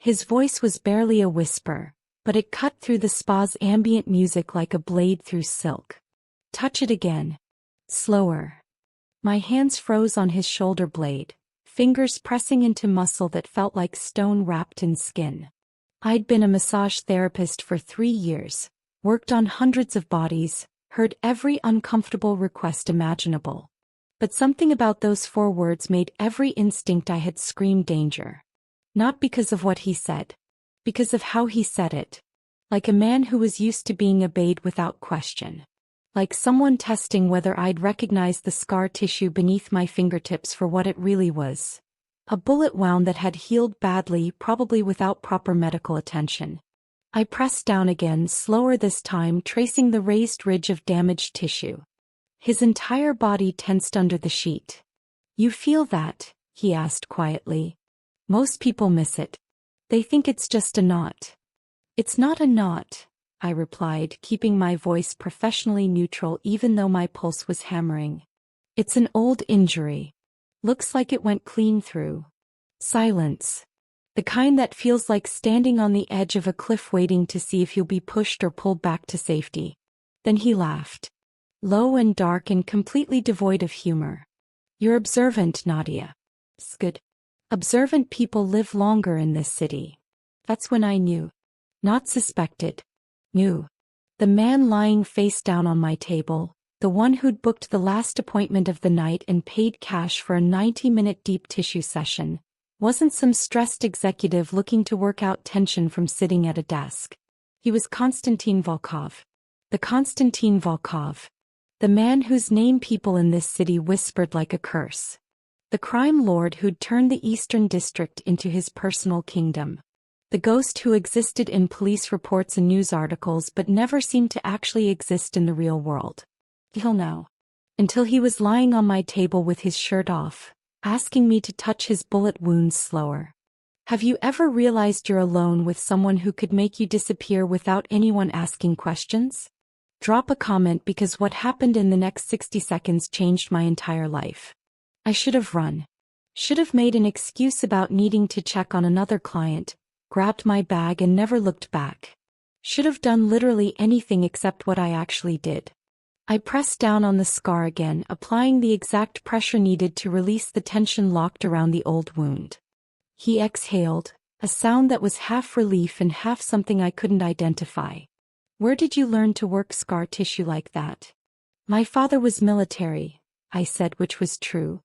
His voice was barely a whisper, but it cut through the spa's ambient music like a blade through silk. Touch it again. Slower. My hands froze on his shoulder blade, fingers pressing into muscle that felt like stone wrapped in skin. I'd been a massage therapist for 3 years, worked on hundreds of bodies, heard every uncomfortable request imaginable. But something about those 4 words made every instinct I had scream danger. Not because of what he said. Because of how he said it. Like a man who was used to being obeyed without question. Like someone testing whether I'd recognize the scar tissue beneath my fingertips for what it really was. A bullet wound that had healed badly, probably without proper medical attention. I pressed down again, slower this time, tracing the raised ridge of damaged tissue. His entire body tensed under the sheet. "You feel that?" he asked quietly. "Most people miss it. They think it's just a knot." "It's not a knot," I replied, keeping my voice professionally neutral even though my pulse was hammering. "It's an old injury. Looks like it went clean through." Silence. The kind that feels like standing on the edge of a cliff waiting to see if you'll be pushed or pulled back to safety. Then he laughed. Low and dark and completely devoid of humor. "You're observant, Nadia. Good. Observant people live longer in this city." That's when I knew. Not suspected. Knew. The man lying face down on my table, the one who'd booked the last appointment of the night and paid cash for a 90-minute deep tissue session, wasn't some stressed executive looking to work out tension from sitting at a desk. He was Konstantin Volkov. The Konstantin Volkov. The man whose name people in this city whispered like a curse. The crime lord who'd turned the Eastern District into his personal kingdom. The ghost who existed in police reports and news articles but never seemed to actually exist in the real world. Till now. Until he was lying on my table with his shirt off, asking me to touch his bullet wounds slower. Have you ever realized you're alone with someone who could make you disappear without anyone asking questions? Drop a comment because what happened in the next 60 seconds changed my entire life. I should have run. Should have made an excuse about needing to check on another client, grabbed my bag and never looked back. Should have done literally anything except what I actually did. I pressed down on the scar again, applying the exact pressure needed to release the tension locked around the old wound. He exhaled, a sound that was half relief and half something I couldn't identify. "Where did you learn to work scar tissue like that?" "My father was military," I said, which was true.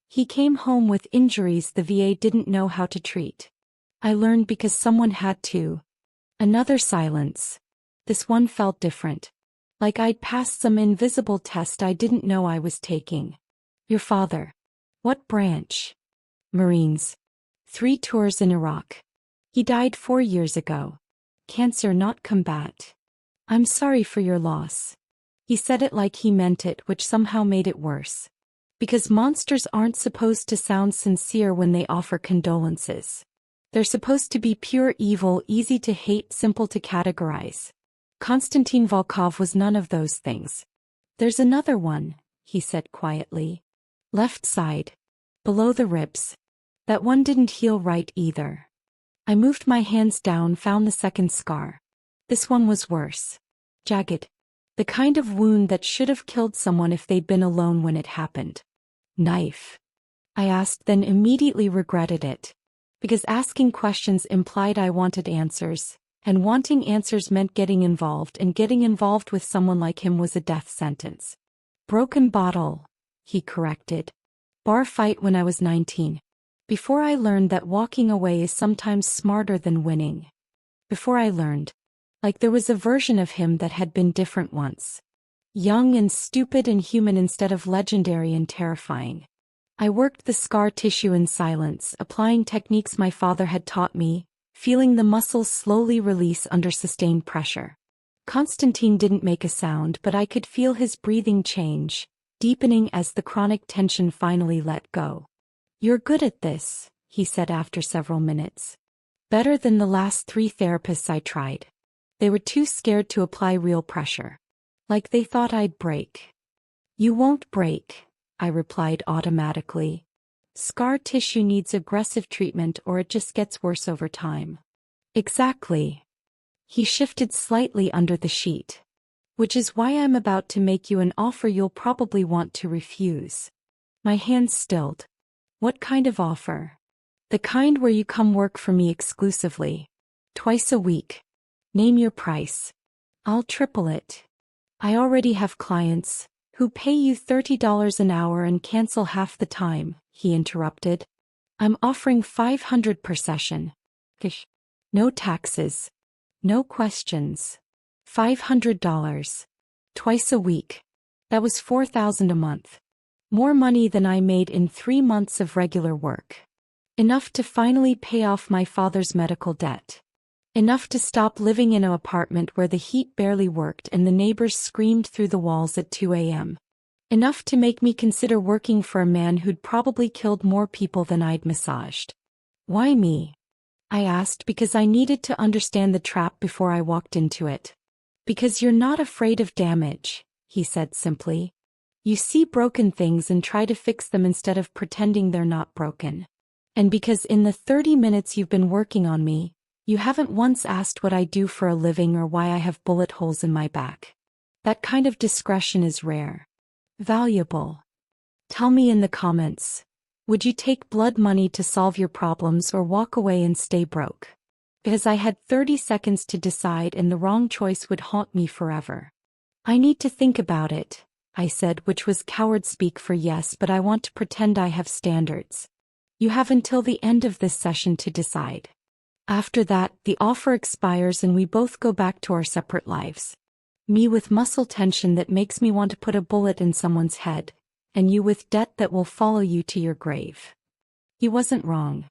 "He came home with injuries the VA didn't know how to treat. I learned because someone had to." Another silence. This one felt different. Like I'd passed some invisible test I didn't know I was taking. "Your father. What branch?" "Marines. 3 tours in Iraq. He died 4 years ago. Cancer, not combat. I'm sorry for your loss." He said it like he meant it, which somehow made it worse. Because monsters aren't supposed to sound sincere when they offer condolences. They're supposed to be pure evil, easy to hate, simple to categorize. Konstantin Volkov was none of those things. "There's another one," he said quietly. "Left side. Below the ribs. That one didn't heal right either." I moved my hands down, found the second scar. This one was worse. Jagged. The kind of wound that should have killed someone if they'd been alone when it happened. "Knife?" I asked, then immediately regretted it. Because asking questions implied I wanted answers, and wanting answers meant getting involved, and getting involved with someone like him was a death sentence. "Broken bottle," he corrected. "Bar fight when I was 19. Before I learned that walking away is sometimes smarter than winning. Before I learned. Like there was a version of him that had been different once. Young and stupid and human instead of legendary and terrifying. I worked the scar tissue in silence, applying techniques my father had taught me, feeling the muscles slowly release under sustained pressure. Konstantin didn't make a sound, but I could feel his breathing change, deepening as the chronic tension finally let go. "You're good at this," he said after several minutes. "Better than the last 3 therapists I tried. They were too scared to apply real pressure. Like they thought I'd break." "You won't break," I replied automatically. Scar tissue needs aggressive treatment or it just gets worse over time. Exactly. He shifted slightly under the sheet. Which is why I'm about to make you an offer you'll probably want to refuse. My hands stilled. What kind of offer? The kind where you come work for me exclusively. Twice a week. Name your price. I'll triple it. I already have clients who pay you $30 an hour and cancel half the time, he interrupted. I'm offering $500 per session. No taxes. No questions. $500. Twice a week. That was $4,000 a month. More money than I made in 3 months of regular work. Enough to finally pay off my father's medical debt. Enough to stop living in an apartment where the heat barely worked and the neighbors screamed through the walls at 2 a.m. Enough to make me consider working for a man who'd probably killed more people than I'd massaged. Why me? I asked because I needed to understand the trap before I walked into it. Because you're not afraid of damage, he said simply. You see broken things and try to fix them instead of pretending they're not broken. And because in the 30 minutes you've been working on me, you haven't once asked what I do for a living or why I have bullet holes in my back. That kind of discretion is rare. Valuable. Tell me in the comments. Would you take blood money to solve your problems or walk away and stay broke? Because I had 30 seconds to decide and the wrong choice would haunt me forever. I need to think about it, I said, which was coward speak for yes, but I want to pretend I have standards. You have until the end of this session to decide. After that, the offer expires and we both go back to our separate lives. Me with muscle tension that makes me want to put a bullet in someone's head, and you with debt that will follow you to your grave. He wasn't wrong.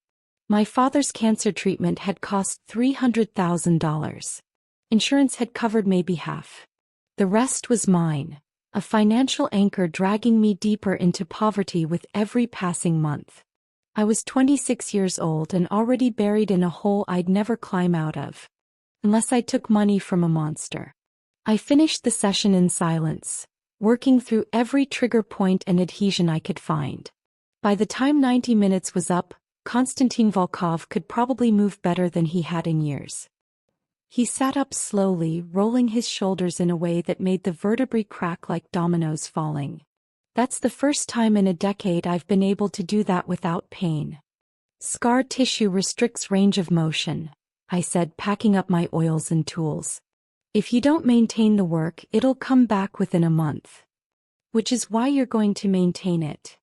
My father's cancer treatment had cost $300,000. Insurance had covered maybe half. The rest was mine, a financial anchor dragging me deeper into poverty with every passing month. I was 26 years old and already buried in a hole I'd never climb out of. Unless I took money from a monster. I finished the session in silence, working through every trigger point and adhesion I could find. By the time 90 minutes was up, Konstantin Volkov could probably move better than he had in years. He sat up slowly, rolling his shoulders in a way that made the vertebrae crack like dominoes falling. That's the first time in a decade I've been able to do that without pain. Scar tissue restricts range of motion, I said, packing up my oils and tools. If you don't maintain the work, it'll come back within a month. Which is why you're going to maintain it.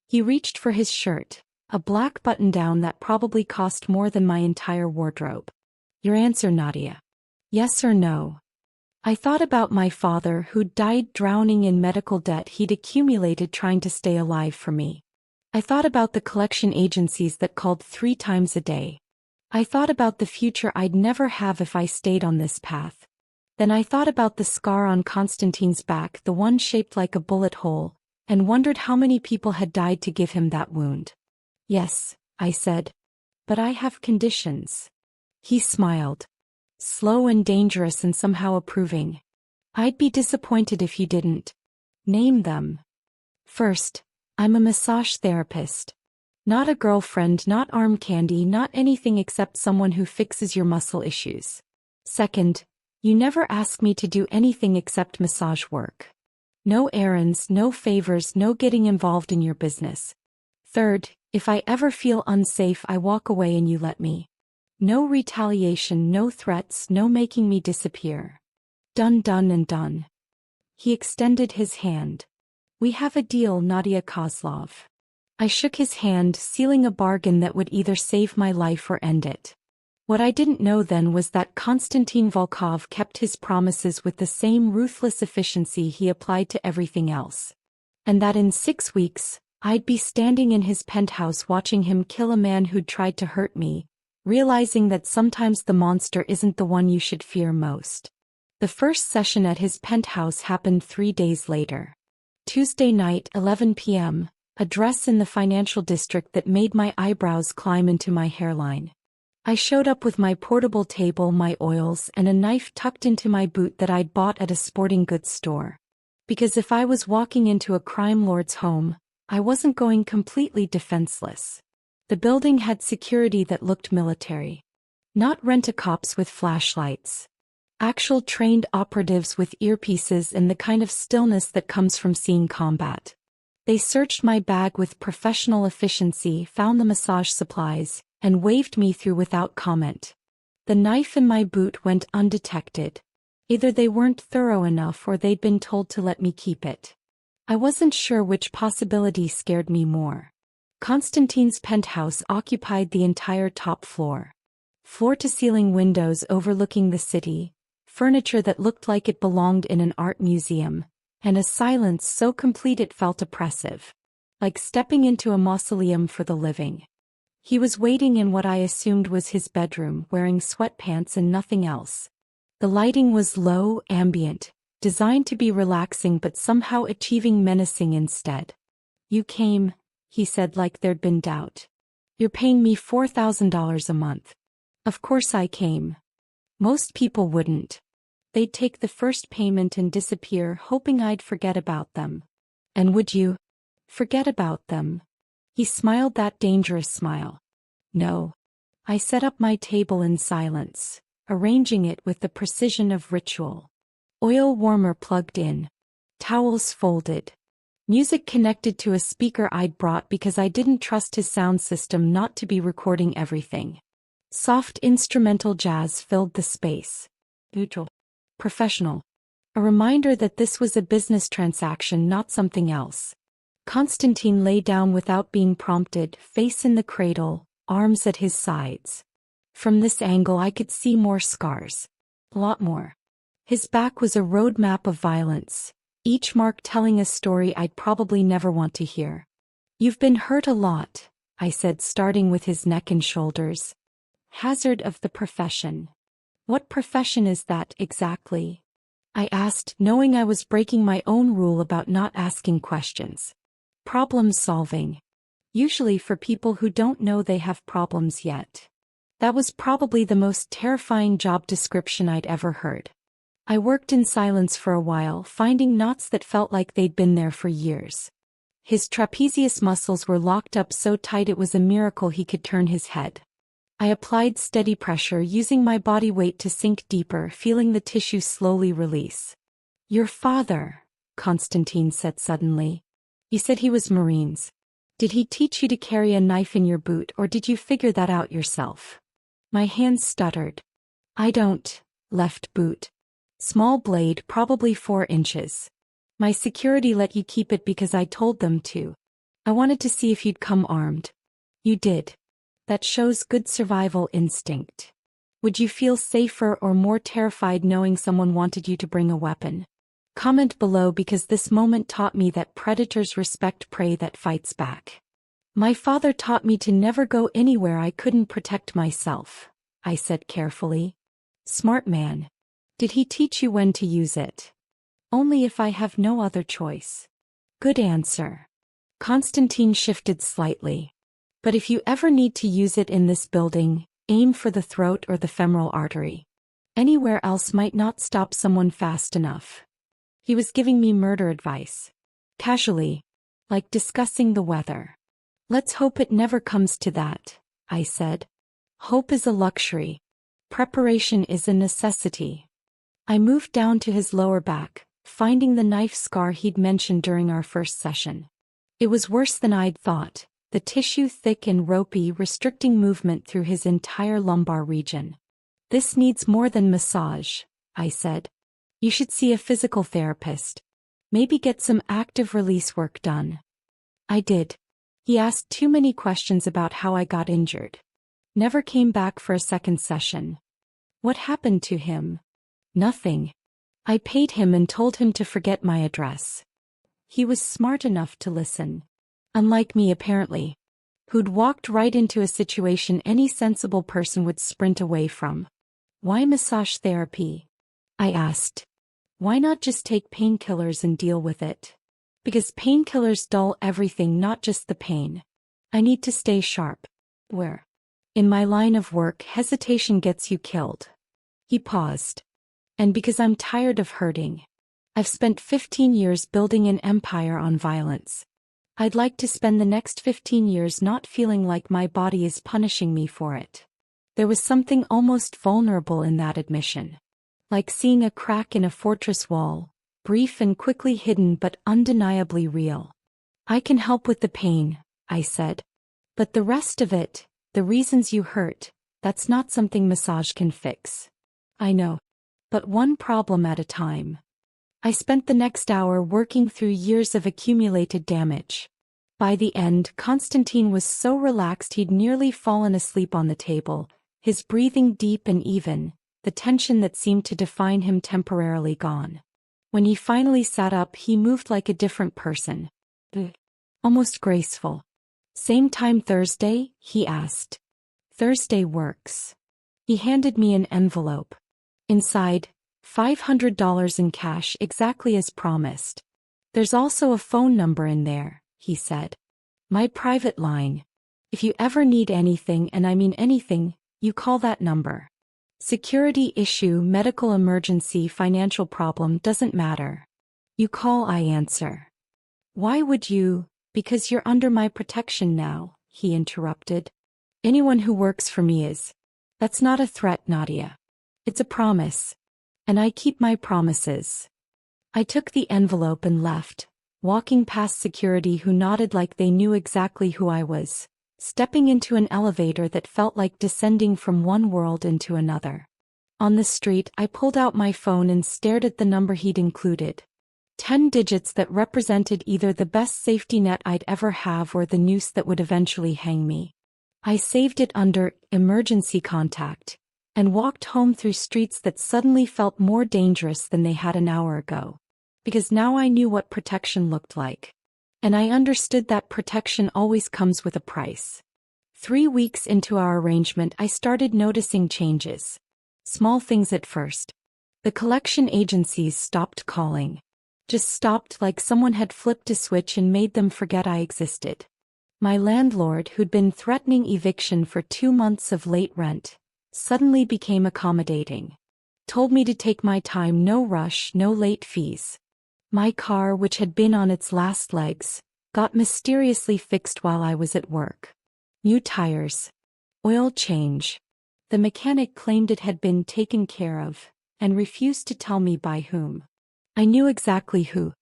He reached for his shirt, a black button-down that probably cost more than my entire wardrobe. Your answer, Nadia. Yes or no? I thought about my father who'd died drowning in medical debt he'd accumulated trying to stay alive for me. I thought about the collection agencies that called 3 times a day. I thought about the future I'd never have if I stayed on this path. Then I thought about the scar on Konstantin's back, the one shaped like a bullet hole, and wondered how many people had died to give him that wound. Yes, I said. But I have conditions. He smiled. Slow and dangerous and somehow approving. I'd be disappointed if you didn't. Name them. First, I'm a massage therapist. Not a girlfriend, not arm candy, not anything except someone who fixes your muscle issues. Second, you never ask me to do anything except massage work. No errands, no favors, no getting involved in your business. Third, if I ever feel unsafe, I walk away and you let me. No retaliation, no threats, no making me disappear. Done, done and done. He extended his hand. We have a deal, Nadia Kozlov. I shook his hand, sealing a bargain that would either save my life or end it. What I didn't know then was that Konstantin Volkov kept his promises with the same ruthless efficiency he applied to everything else. And that in 6 weeks, I'd be standing in his penthouse watching him kill a man who'd tried to hurt me, realizing that sometimes the monster isn't the one you should fear most. The first session at his penthouse happened 3 days later. Tuesday night, 11 p.m., a dress in the financial district that made my eyebrows climb into my hairline. I showed up with my portable table, my oils, and a knife tucked into my boot that I'd bought at a sporting goods store. Because if I was walking into a crime lord's home, I wasn't going completely defenseless. The building had security that looked military. Not rent-a-cops with flashlights. Actual trained operatives with earpieces and the kind of stillness that comes from seeing combat. They searched my bag with professional efficiency, found the massage supplies, and waved me through without comment. The knife in my boot went undetected. Either they weren't thorough enough or they'd been told to let me keep it. I wasn't sure which possibility scared me more. Constantine's penthouse occupied the entire top floor. Floor-to-ceiling windows overlooking the city, furniture that looked like it belonged in an art museum, and a silence so complete it felt oppressive. Like stepping into a mausoleum for the living. He was waiting in what I assumed was his bedroom, wearing sweatpants and nothing else. The lighting was low, ambient, designed to be relaxing but somehow achieving menacing instead. "You came," he said like there'd been doubt. "You're paying me $4,000 a month." Of course I came. Most people wouldn't. They'd take the first payment and disappear, hoping I'd forget about them. And would you? Forget about them? He smiled that dangerous smile. No. I set up my table in silence, arranging it with the precision of ritual. Oil warmer plugged in. Towels folded. Music connected to a speaker I'd brought because I didn't trust his sound system not to be recording everything. Soft instrumental jazz filled the space. Neutral. Professional. A reminder that this was a business transaction, not something else. Constantine lay down without being prompted, face in the cradle, arms at his sides. From this angle I could see more scars. A lot more. His back was a roadmap of violence, each mark telling a story I'd probably never want to hear. "You've been hurt a lot," I said, starting with his neck and shoulders. "Hazard of the profession." "What profession is that exactly?" I asked, knowing I was breaking my own rule about not asking questions. "Problem solving. Usually for people who don't know they have problems yet." That was probably the most terrifying job description I'd ever heard. I worked in silence for a while, finding knots that felt like they'd been there for years. His trapezius muscles were locked up so tight it was a miracle he could turn his head. I applied steady pressure, using my body weight to sink deeper, feeling the tissue slowly release. "Your father," Constantine said suddenly. "You said he was Marines. Did he teach you to carry a knife in your boot, or did you figure that out yourself?" My hands stuttered. "I don't. Left boot. Small blade, probably 4 inches. My security let you keep it because I told them to. I wanted to see if you'd come armed. You did. That shows good survival instinct. Would you feel safer or more terrified knowing someone wanted you to bring a weapon? Comment below, because this moment taught me that predators respect prey that fights back. My father taught me to never go anywhere I couldn't protect myself," I said carefully. "Smart man. Did he teach you when to use it?" "Only if I have no other choice." "Good answer." Constantine shifted slightly. "But if you ever need to use it in this building, aim for the throat or the femoral artery. Anywhere else might not stop someone fast enough." He was giving me murder advice. Casually. Like discussing the weather. "Let's hope it never comes to that," I said. "Hope is a luxury. Preparation is a necessity." I moved down to his lower back, finding the knife scar he'd mentioned during our first session. It was worse than I'd thought. The tissue thick and ropey, restricting movement through his entire lumbar region. "This needs more than massage," I said. "You should see a physical therapist. Maybe get some active release work done." I did. He asked too many questions about how I got injured. Never came back for a second session. What happened to him? Nothing. I paid him and told him to forget my address. He was smart enough to listen. Unlike me, apparently. Who'd walked right into a situation any sensible person would sprint away from. "Why massage therapy?" I asked. "Why not just take painkillers and deal with it?" "Because painkillers dull everything, not just the pain. I need to stay sharp." "Where?" "In my line of work, hesitation gets you killed." He paused. "And because I'm tired of hurting. I've spent 15 years building an empire on violence. I'd like to spend the next 15 years not feeling like my body is punishing me for it. There was something almost vulnerable in that admission. Like seeing a crack in a fortress wall, brief and quickly hidden but undeniably real. I can help with the pain, I said. But the rest of it, the reasons you hurt, that's not something massage can fix. I know. But one problem at a time. I spent the next hour working through years of accumulated damage. By the end, Constantine was so relaxed he'd nearly fallen asleep on the table, his breathing deep and even, the tension that seemed to define him temporarily gone. When he finally sat up, he moved like a different person. Almost graceful. Same time Thursday? He asked. Thursday works. He handed me an envelope. Inside, $500 in cash, exactly as promised. There's also a phone number in there, he said. My private line. If you ever need anything, and I mean anything, you call that number. Security issue, medical emergency, financial problem, doesn't matter. You call, I answer. Why would you? Because you're under my protection now, he interrupted. Anyone who works for me is. That's not a threat, Nadia. It's a promise. And I keep my promises. I took the envelope and left, walking past security who nodded like they knew exactly who I was, stepping into an elevator that felt like descending from one world into another. On the street, I pulled out my phone and stared at the number he'd included. 10 digits that represented either the best safety net I'd ever have or the noose that would eventually hang me. I saved it under emergency contact and walked home through streets that suddenly felt more dangerous than they had an hour ago. Because now I knew what protection looked like. And I understood that protection always comes with a price. 3 weeks into our arrangement, I started noticing changes. Small things at first. The collection agencies stopped calling. Just stopped, like someone had flipped a switch and made them forget I existed. My landlord, who'd been threatening eviction for 2 months of late rent, suddenly became accommodating. Told me to take my time, no rush, no late fees. My car, which had been on its last legs, got mysteriously fixed while I was at work. New tires. Oil change. The mechanic claimed it had been taken care of, and refused to tell me by whom. I knew exactly who.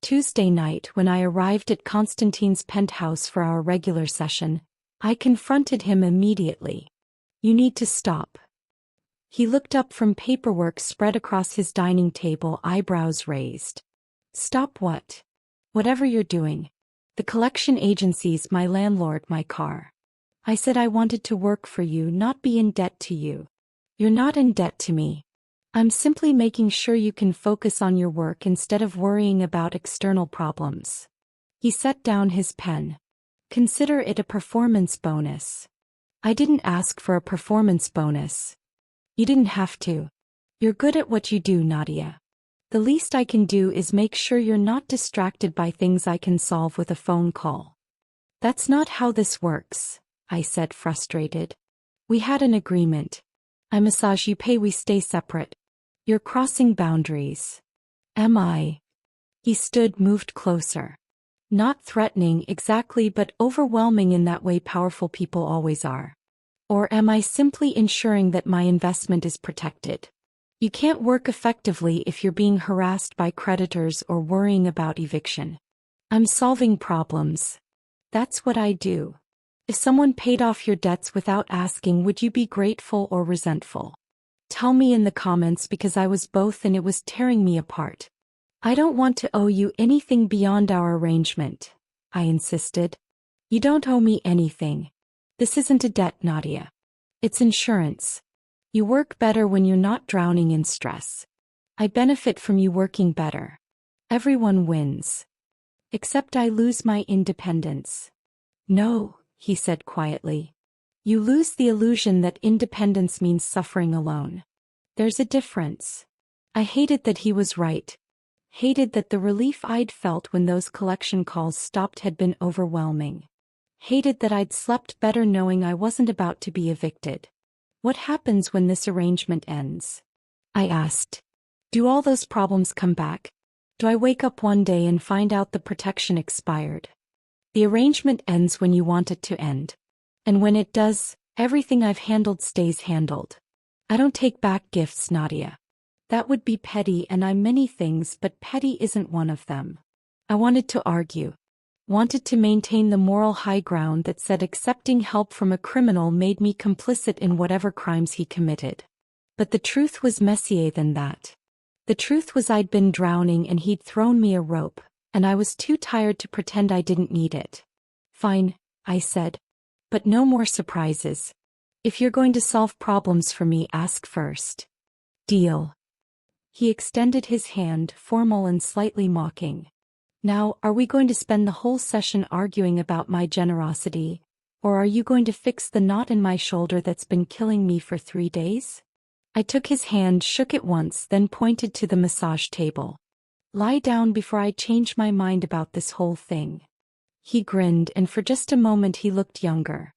Tuesday night, when I arrived at Constantine's penthouse for our regular session, I confronted him immediately. You need to stop. He looked up from paperwork spread across his dining table, eyebrows raised. Stop what? Whatever you're doing. The collection agencies, my landlord, my car. I said I wanted to work for you, not be in debt to you. You're not in debt to me. I'm simply making sure you can focus on your work instead of worrying about external problems. He set down his pen. Consider it a performance bonus. I didn't ask for a performance bonus. You didn't have to. You're good at what you do, Nadia. The least I can do is make sure you're not distracted by things I can solve with a phone call. That's not how this works, I said, frustrated. We had an agreement. I massage, you pay, we stay separate. You're crossing boundaries. Am I? He stood, moved closer. Not threatening exactly, but overwhelming in that way powerful people always are. Or am I simply ensuring that my investment is protected? You can't work effectively if you're being harassed by creditors or worrying about eviction. I'm solving problems. That's what I do. If someone paid off your debts without asking, would you be grateful or resentful? Tell me in the comments, because I was both and it was tearing me apart. I don't want to owe you anything beyond our arrangement, I insisted. You don't owe me anything. This isn't a debt, Nadia. It's insurance. You work better when you're not drowning in stress. I benefit from you working better. Everyone wins. Except I lose my independence. No, he said quietly. You lose the illusion that independence means suffering alone. There's a difference. I hated that he was right. Hated that the relief I'd felt when those collection calls stopped had been overwhelming. Hated that I'd slept better knowing I wasn't about to be evicted. What happens when this arrangement ends? I asked. Do all those problems come back? Do I wake up one day and find out the protection expired? The arrangement ends when you want it to end. And when it does, everything I've handled stays handled. I don't take back gifts, Nadia. That would be petty, and I'm many things, but petty isn't one of them. I wanted to argue. Wanted to maintain the moral high ground that said accepting help from a criminal made me complicit in whatever crimes he committed. But the truth was messier than that. The truth was I'd been drowning and he'd thrown me a rope, and I was too tired to pretend I didn't need it. Fine, I said. But no more surprises. If you're going to solve problems for me, ask first. Deal. He extended his hand, formal and slightly mocking. Now, are we going to spend the whole session arguing about my generosity, or are you going to fix the knot in my shoulder that's been killing me for 3 days? I took his hand, shook it once, then pointed to the massage table. Lie down before I change my mind about this whole thing. He grinned, and for just a moment he looked younger.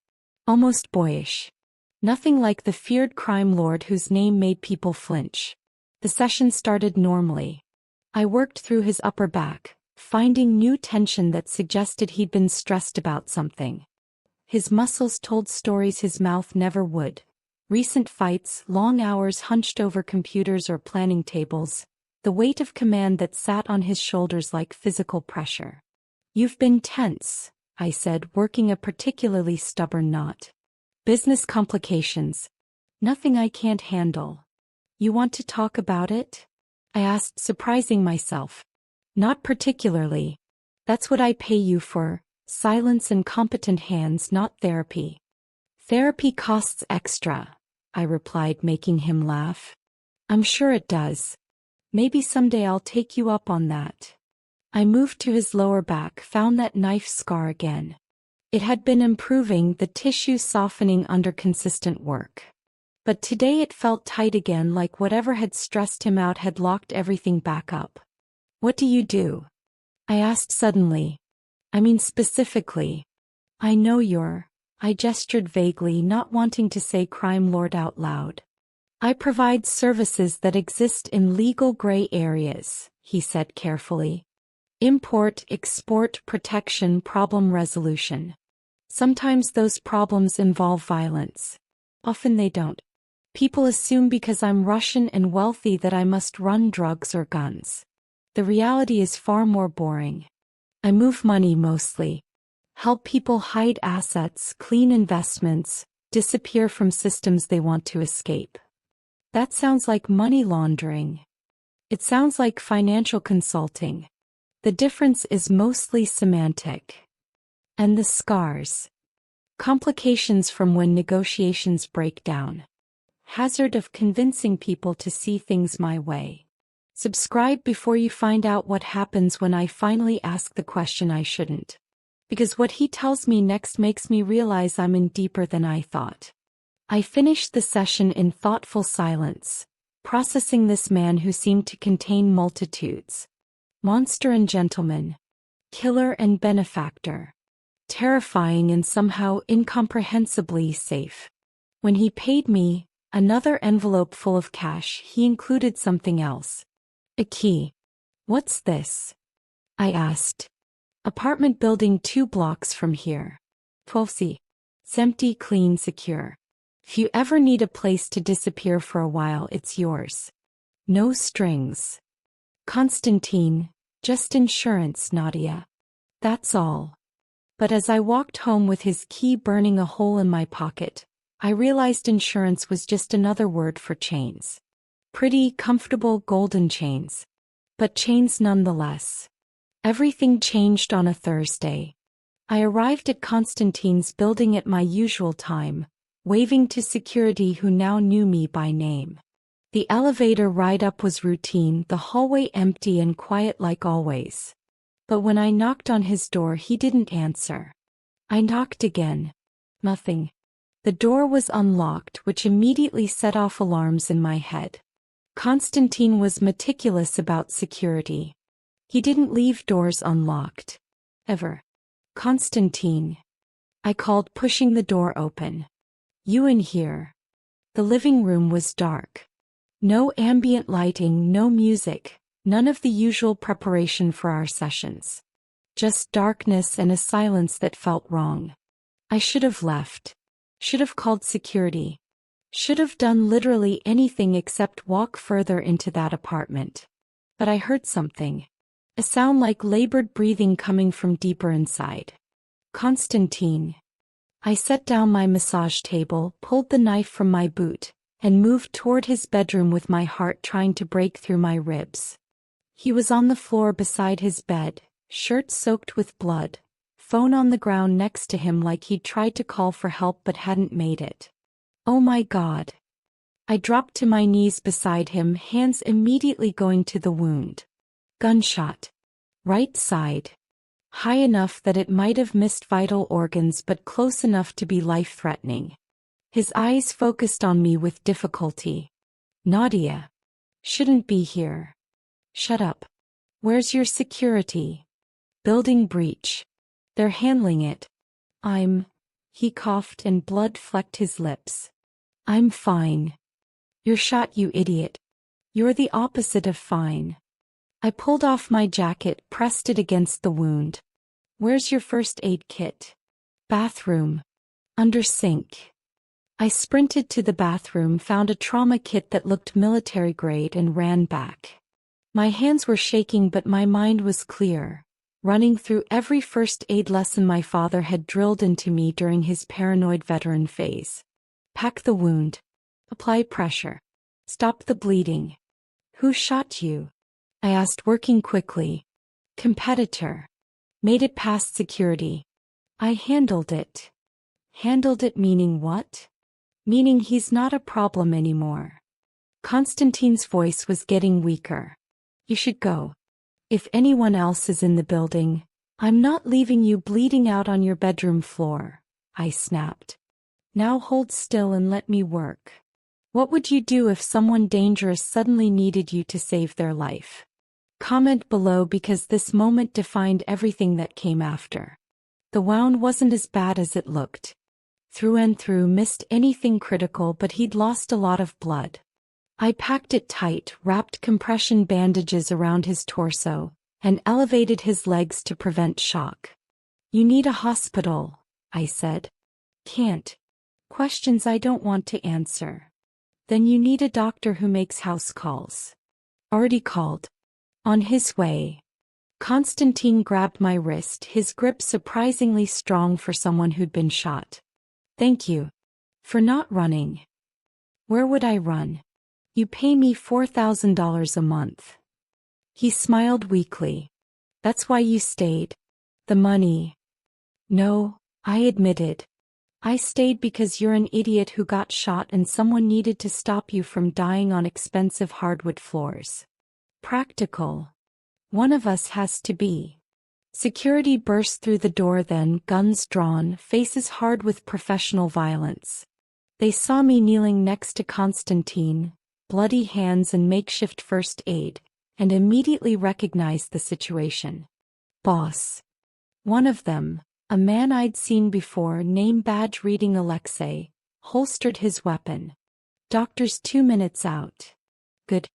Almost boyish. Nothing like the feared crime lord whose name made people flinch. The session started normally. I worked through his upper back, finding new tension that suggested he'd been stressed about something. His muscles told stories his mouth never would. Recent fights, long hours hunched over computers or planning tables, the weight of command that sat on his shoulders like physical pressure. You've been tense, I said, working a particularly stubborn knot. Business complications. Nothing I can't handle. You want to talk about it? I asked, surprising myself. Not particularly. That's what I pay you for, silence and competent hands, not therapy. Therapy costs extra, I replied, making him laugh. I'm sure it does. Maybe someday I'll take you up on that. I moved to his lower back, found that knife scar again. It had been improving, the tissue softening under consistent work. But today it felt tight again, like whatever had stressed him out had locked everything back up. What do you do? I asked suddenly. I mean specifically. I know you're... I gestured vaguely, not wanting to say crime lord out loud. I provide services that exist in legal gray areas, he said carefully. Import, export, protection, problem resolution. Sometimes those problems involve violence. Often they don't. People assume because I'm Russian and wealthy that I must run drugs or guns. The reality is far more boring. I move money mostly. Help people hide assets, clean investments, disappear from systems they want to escape. That sounds like money laundering. It sounds like financial consulting. The difference is mostly semantic. And the scars. Complications from when negotiations break down. Hazard of convincing people to see things my way. Subscribe before you find out what happens when I finally ask the question I shouldn't. Because what he tells me next makes me realize I'm in deeper than I thought. I finished the session in thoughtful silence, processing this man who seemed to contain multitudes. Monster and gentleman. Killer and benefactor. Terrifying and somehow incomprehensibly safe. When he paid me, another envelope full of cash, he included something else. A key. What's this? I asked. Apartment building 2 blocks from here. 12C. It's empty, clean, secure. If you ever need a place to disappear for a while, it's yours. No strings. Constantine, just insurance, Nadia. That's all. But as I walked home with his key burning a hole in my pocket, I realized insurance was just another word for chains. Pretty, comfortable, golden chains. But chains nonetheless. Everything changed on a Thursday. I arrived at Constantine's building at my usual time, waving to security who now knew me by name. The elevator ride up was routine, the hallway empty and quiet like always. But when I knocked on his door, he didn't answer. I knocked again. Nothing. The door was unlocked, which immediately set off alarms in my head. Constantine was meticulous about security. He didn't leave doors unlocked. Ever. Constantine. I called, pushing the door open. You in here? The living room was dark. No ambient lighting, no music, none of the usual preparation for our sessions. Just darkness and a silence that felt wrong. I should have left. Should have called security. Should have done literally anything except walk further into that apartment. But I heard something. A sound like labored breathing coming from deeper inside. Constantine. I set down my massage table, pulled the knife from my boot, and moved toward his bedroom with my heart trying to break through my ribs. He was on the floor beside his bed, shirt soaked with blood, phone on the ground next to him like he'd tried to call for help but hadn't made it. Oh my God. I dropped to my knees beside him, hands immediately going to the wound. Gunshot. Right side. High enough that it might have missed vital organs but close enough to be life-threatening. His eyes focused on me with difficulty. Nadia. Shouldn't be here. Shut up. Where's your security? Building breach. They're handling it. He coughed and blood flecked his lips. I'm fine. You're shot, you idiot. You're the opposite of fine. I pulled off my jacket, pressed it against the wound. Where's your first aid kit? Bathroom. Under sink. I sprinted to the bathroom, found a trauma kit that looked military grade and ran back. My hands were shaking but my mind was clear, running through every first aid lesson my father had drilled into me during his paranoid veteran phase. Pack the wound. Apply pressure. Stop the bleeding. Who shot you? I asked, working quickly. Competitor. Made it past security. I handled it. Handled it meaning what? Meaning he's not a problem anymore. Constantine's voice was getting weaker. You should go. If anyone else is in the building, I'm not leaving you bleeding out on your bedroom floor, I snapped. Now hold still and let me work. What would you do if someone dangerous suddenly needed you to save their life? Comment below because this moment defined everything that came after. The wound wasn't as bad as it looked. Through and through, missed anything critical, but he'd lost a lot of blood. I packed it tight, wrapped compression bandages around his torso, and elevated his legs to prevent shock. You need a hospital, I said. Can't. Questions I don't want to answer. Then you need a doctor who makes house calls. Already called. On his way. Constantine grabbed my wrist, his grip surprisingly strong for someone who'd been shot. Thank you. For not running. Where would I run? You pay me $4,000 a month. He smiled weakly. That's why you stayed. The money. No, I admitted. I stayed because you're an idiot who got shot and someone needed to stop you from dying on expensive hardwood floors. Practical. One of us has to be. Security burst through the door then, guns drawn, faces hard with professional violence. They saw me kneeling next to Constantine, bloody hands and makeshift first aid, and immediately recognized the situation. Boss. One of them, a man I'd seen before, name badge reading Alexei, holstered his weapon. Doctor's 2 minutes out. Good.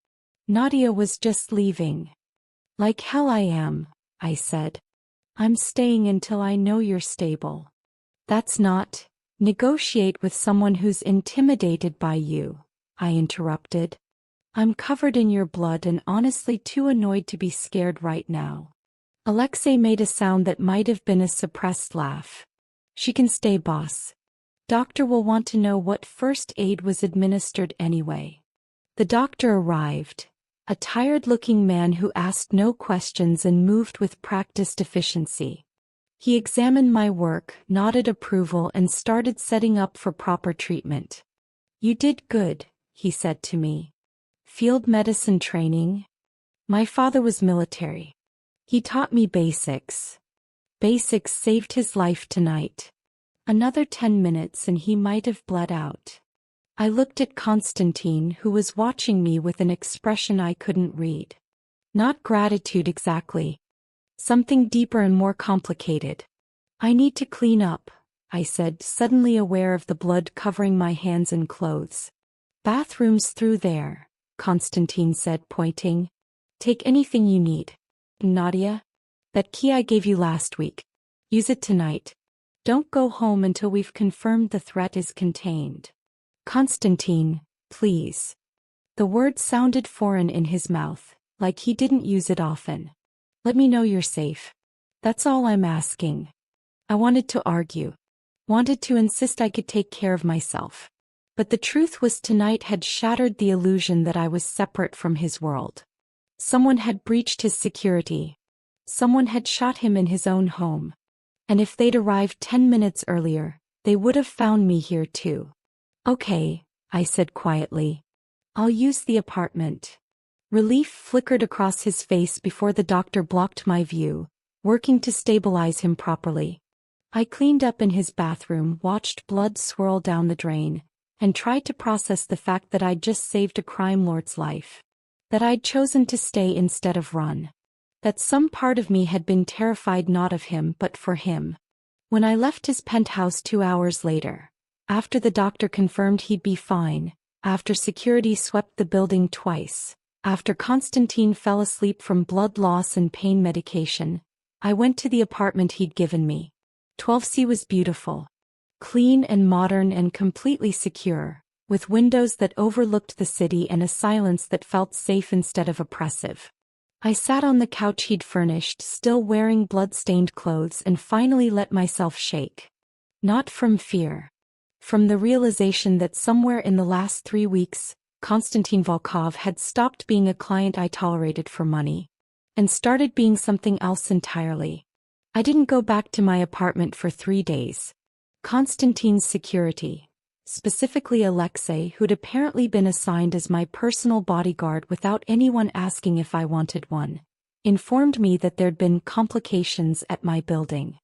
Nadia was just leaving. Like hell I am, I said. I'm staying until I know you're stable. That's not. Negotiate with someone who's intimidated by you, I interrupted. I'm covered in your blood and honestly too annoyed to be scared right now. Alexei made a sound that might have been a suppressed laugh. She can stay, boss. Doctor will want to know what first aid was administered anyway. The doctor arrived, a tired-looking man who asked no questions and moved with practiced efficiency. He examined my work, nodded approval, and started setting up for proper treatment. You did good, he said to me. Field medicine training? My father was military. He taught me basics. Basics saved his life tonight. Another 10 minutes and he might have bled out. I looked at Constantine, who was watching me with an expression I couldn't read. Not gratitude exactly. Something deeper and more complicated. I need to clean up, I said, suddenly aware of the blood covering my hands and clothes. Bathroom's through there, Constantine said, pointing. Take anything you need. Nadia? That key I gave you last week. Use it tonight. Don't go home until we've confirmed the threat is contained. Constantine, please. The word sounded foreign in his mouth, like he didn't use it often. Let me know you're safe. That's all I'm asking. I wanted to argue. Wanted to insist I could take care of myself. But the truth was tonight had shattered the illusion that I was separate from his world. Someone had breached his security. Someone had shot him in his own home. And if they'd arrived 10 minutes earlier, they would have found me here too. Okay, I said quietly. I'll use the apartment. Relief flickered across his face before the doctor blocked my view, working to stabilize him properly. I cleaned up in his bathroom, watched blood swirl down the drain, and tried to process the fact that I'd just saved a crime lord's life. That I'd chosen to stay instead of run. That some part of me had been terrified not of him but for him. When I left his penthouse 2 hours later, after the doctor confirmed he'd be fine, after security swept the building twice, after Constantine fell asleep from blood loss and pain medication, I went to the apartment he'd given me. 12C was beautiful. Clean and modern and completely secure, with windows that overlooked the city and a silence that felt safe instead of oppressive. I sat on the couch he'd furnished, still wearing blood-stained clothes, and finally let myself shake. Not from fear. From the realization that somewhere in the last 3 weeks, Konstantin Volkov had stopped being a client I tolerated for money, and started being something else entirely. I didn't go back to my apartment for 3 days. Konstantin's security, specifically Alexei, who'd apparently been assigned as my personal bodyguard without anyone asking if I wanted one, informed me that there'd been complications at my building.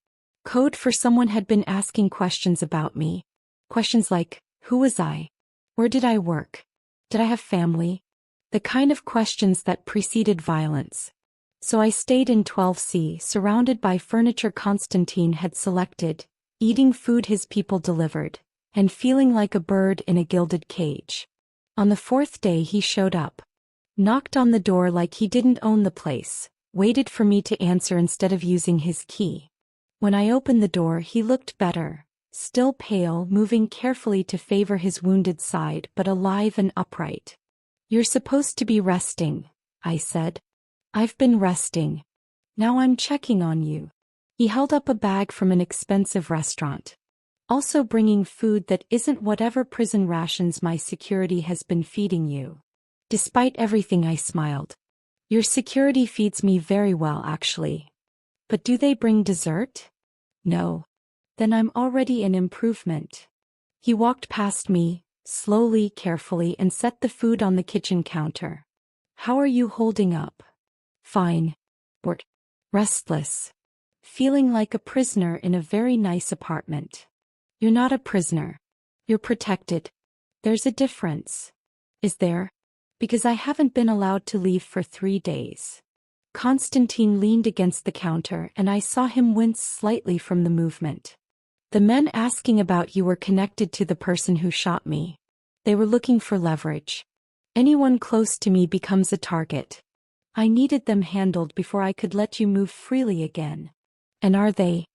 Code for someone had been asking questions about me. Questions like, who was I? Where did I work? Did I have family? The kind of questions that preceded violence. So I stayed in 12C, surrounded by furniture Konstantin had selected, eating food his people delivered, and feeling like a bird in a gilded cage. On the 4th day he showed up. Knocked on the door like he didn't own the place, waited for me to answer instead of using his key. When I opened the door he looked better, still pale, moving carefully to favor his wounded side but alive and upright. You're supposed to be resting, I said. I've been resting. Now I'm checking on you. He held up a bag from an expensive restaurant. Also bringing food that isn't whatever prison rations my security has been feeding you. Despite everything, I smiled. Your security feeds me very well, actually. But do they bring dessert? No. Then I'm already an improvement. He walked past me, slowly, carefully, and set the food on the kitchen counter. How are you holding up? Fine. Bored. Restless. Feeling like a prisoner in a very nice apartment. You're not a prisoner. You're protected. There's a difference. Is there? Because I haven't been allowed to leave for 3 days. Konstantin leaned against the counter and I saw him wince slightly from the movement. The men asking about you were connected to the person who shot me. They were looking for leverage. Anyone close to me becomes a target. I needed them handled before I could let you move freely again. And are they?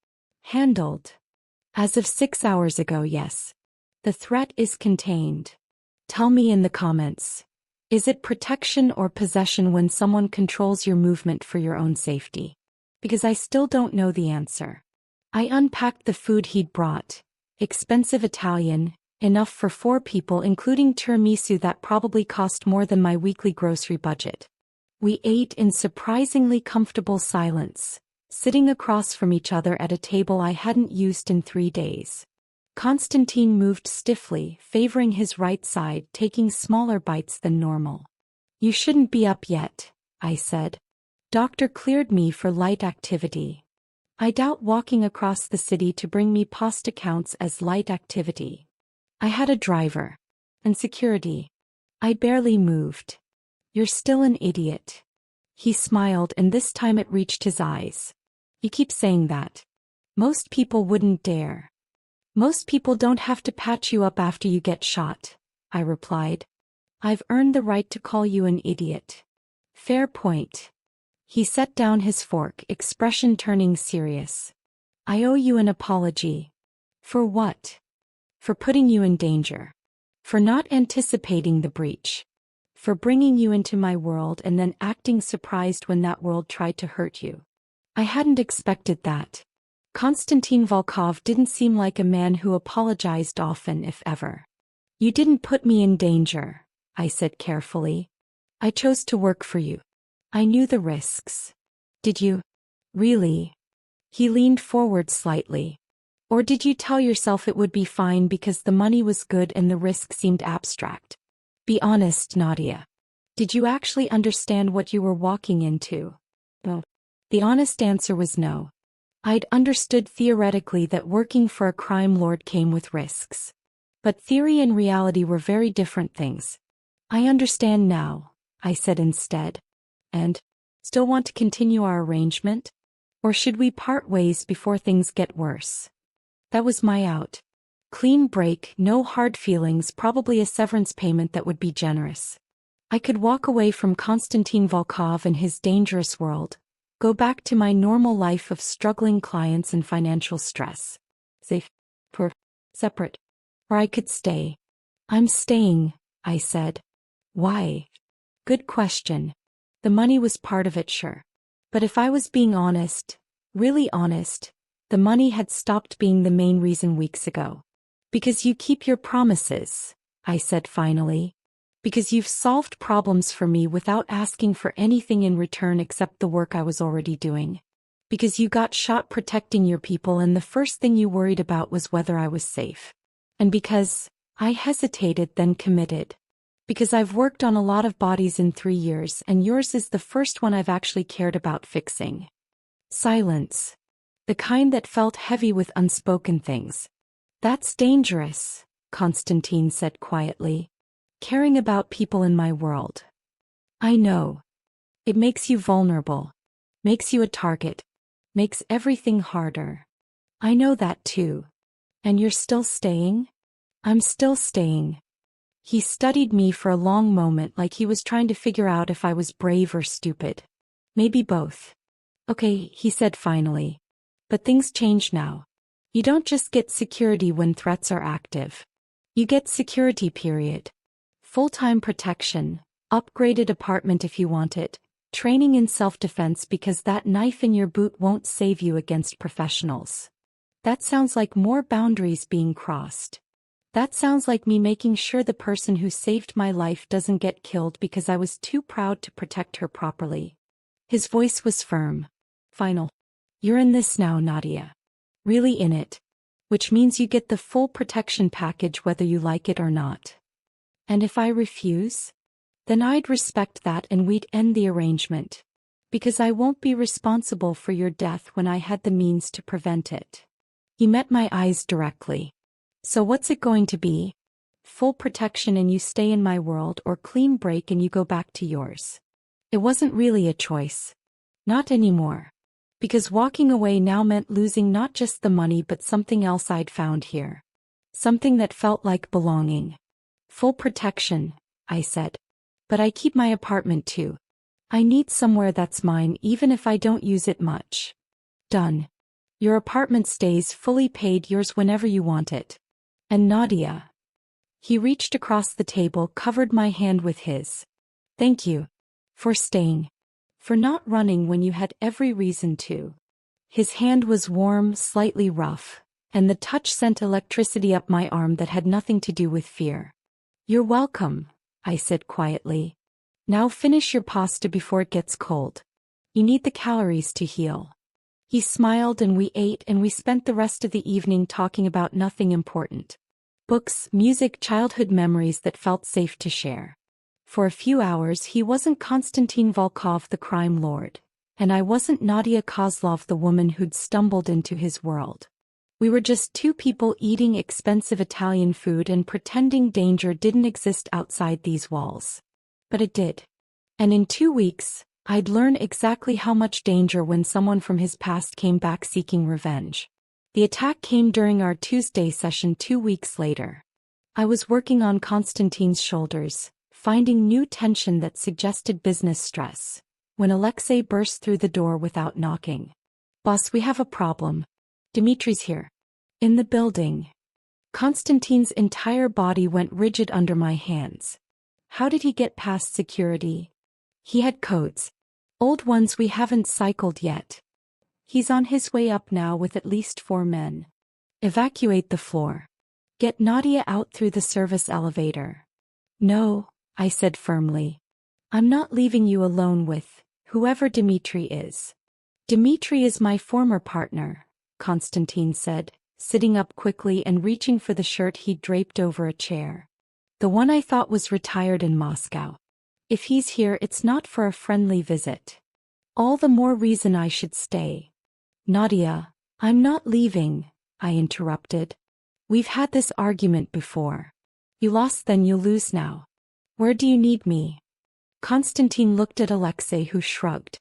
Handled. As of 6 hours ago, yes. The threat is contained. Tell me in the comments. Is it protection or possession when someone controls your movement for your own safety? Because I still don't know the answer. I unpacked the food he'd brought. Expensive Italian, enough for 4 people including tiramisu that probably cost more than my weekly grocery budget. We ate in surprisingly comfortable silence, sitting across from each other at a table I hadn't used in 3 days. Konstantin moved stiffly, favoring his right side, taking smaller bites than normal. You shouldn't be up yet, I said. Doctor cleared me for light activity. I doubt walking across the city to bring me pasta counts as light activity. I had a driver. And security. I barely moved. You're still an idiot. He smiled and this time it reached his eyes. You keep saying that. Most people wouldn't dare. Most people don't have to patch you up after you get shot, I replied. I've earned the right to call you an idiot. Fair point. He set down his fork, expression turning serious. I owe you an apology. For what? For putting you in danger. For not anticipating the breach. For bringing you into my world and then acting surprised when that world tried to hurt you. I hadn't expected that. Konstantin Volkov didn't seem like a man who apologized often, if ever. You didn't put me in danger, I said carefully. I chose to work for you. I knew the risks. Did you? Really? He leaned forward slightly. Or did you tell yourself it would be fine because the money was good and the risk seemed abstract? Be honest, Nadia. Did you actually understand what you were walking into? Well, the honest answer was no. I'd understood theoretically that working for a crime lord came with risks. But theory and reality were very different things. I understand now, I said instead. And, still want to continue our arrangement? Or should we part ways before things get worse? That was my out. Clean break, no hard feelings, probably a severance payment that would be generous. I could walk away from Konstantin Volkov and his dangerous world, go back to my normal life of struggling clients and financial stress. Safe. Separate. Or I could stay. I'm staying, I said. Why? Good question. The money was part of it, sure. But if I was being honest, really honest, the money had stopped being the main reason weeks ago. Because you keep your promises, I said finally. Because you've solved problems for me without asking for anything in return except the work I was already doing. Because you got shot protecting your people and the first thing you worried about was whether I was safe. And because I hesitated then committed. Because I've worked on a lot of bodies in 3 years and yours is the first one I've actually cared about fixing. Silence. The kind that felt heavy with unspoken things. That's dangerous, Konstantin said quietly. Caring about people in my world. I know. It makes you vulnerable. Makes you a target. Makes everything harder. I know that too. And you're still staying? I'm still staying. He studied me for a long moment like he was trying to figure out if I was brave or stupid. Maybe both. Okay, he said finally. But things change now. You don't just get security when threats are active. You get security, period. Full-time protection, upgraded apartment if you want it, training in self-defense because that knife in your boot won't save you against professionals. That sounds like more boundaries being crossed. That sounds like me making sure the person who saved my life doesn't get killed because I was too proud to protect her properly. His voice was firm. Final. You're in this now, Nadia. Really in it. Which means you get the full protection package whether you like it or not. And if I refuse? Then I'd respect that and we'd end the arrangement. Because I won't be responsible for your death when I had the means to prevent it. He met my eyes directly. So what's it going to be? Full protection and you stay in my world or clean break and you go back to yours? It wasn't really a choice. Not anymore. Because walking away now meant losing not just the money but something else I'd found here. Something that felt like belonging. Full protection, I said. But I keep my apartment too. I need somewhere that's mine even if I don't use it much. Done. Your apartment stays fully paid, yours whenever you want it. And Nadia. He reached across the table, covered my hand with his. Thank you. For staying. For not running when you had every reason to. His hand was warm, slightly rough, and the touch sent electricity up my arm that had nothing to do with fear. You're welcome, I said quietly. Now finish your pasta before it gets cold. You need the calories to heal. He smiled and we ate and we spent the rest of the evening talking about nothing important. Books, music, childhood memories that felt safe to share. For a few hours he wasn't Konstantin Volkov the crime lord, and I wasn't Nadia Kozlov the woman who'd stumbled into his world. We were just two people eating expensive Italian food and pretending danger didn't exist outside these walls. But it did. And in 2 weeks, I'd learn exactly how much danger when someone from his past came back seeking revenge. The attack came during our Tuesday session 2 weeks later. I was working on Konstantin's shoulders, finding new tension that suggested business stress. when Alexei burst through the door without knocking. "Boss, we have a problem. Dimitri's here. In the building." Konstantin's entire body went rigid under my hands. How did he get past security? He had codes. Old ones we haven't cycled yet. He's on his way up now with at least 4 men. Evacuate the floor. Get Nadia out through the service elevator. "No," I said firmly. "I'm not leaving you alone with whoever Dimitri is." "Dimitri is my former partner," Konstantin said, sitting up quickly and reaching for the shirt he'd draped over a chair. "The one I thought was retired in Moscow. If he's here, it's not for a friendly visit. All the more reason I should stay." "Nadia, I'm not leaving," I interrupted. "We've had this argument before. You lost then, you'll lose now. Where do you need me?" Konstantin looked at Alexei, who shrugged.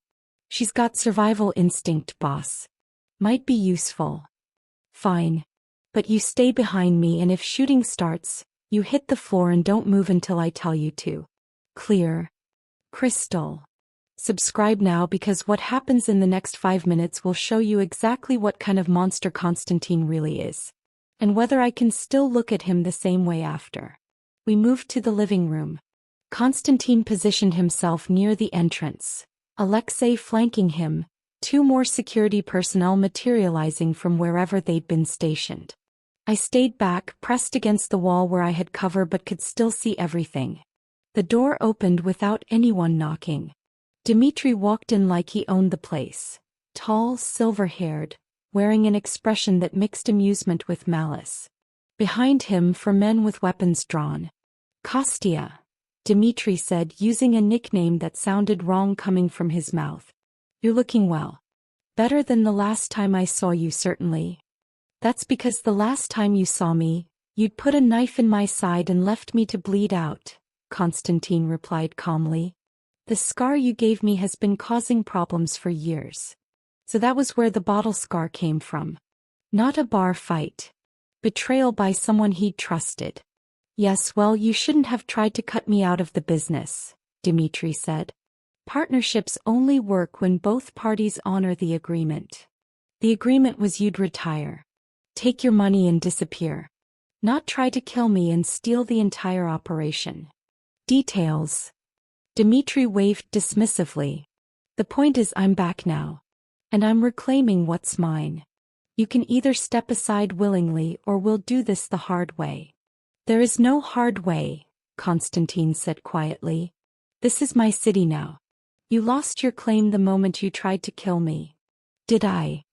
"She's got survival instinct, boss. Might be useful." "Fine. But you stay behind me, and if shooting starts, you hit the floor and don't move until I tell you to. Clear?" Crystal. Subscribe now, because what happens in the next 5 minutes will show you exactly what kind of monster Konstantin really is. And whether I can still look at him the same way after. We moved to the living room. Konstantin positioned himself near the entrance, Alexei flanking him, 2 more security personnel materializing from wherever they'd been stationed. I stayed back, pressed against the wall where I had cover but could still see everything. The door opened without anyone knocking. Dimitri walked in like he owned the place, tall, silver-haired, wearing an expression that mixed amusement with malice. Behind him, 4 men with weapons drawn. "Kostya," Dimitri said, using a nickname that sounded wrong coming from his mouth. "You're looking well. Better than the last time I saw you, certainly." "That's because the last time you saw me, you'd put a knife in my side and left me to bleed out," Konstantin replied calmly. "The scar you gave me has been causing problems for years. So that was where the bottle scar came from. Not a bar fight. Betrayal by someone he'd trusted." "Yes, well, you shouldn't have tried to cut me out of the business," Dimitri said. "Partnerships only work when both parties honor the agreement. The agreement was you'd retire, take your money and disappear. Not try to kill me and steal the entire operation." "Details." Dimitri waved dismissively. "The point is, I'm back now. And I'm reclaiming what's mine. You can either step aside willingly or we'll do this the hard way." "There is no hard way," Konstantin said quietly. "This is my city now. You lost your claim the moment you tried to kill me." "Did I?"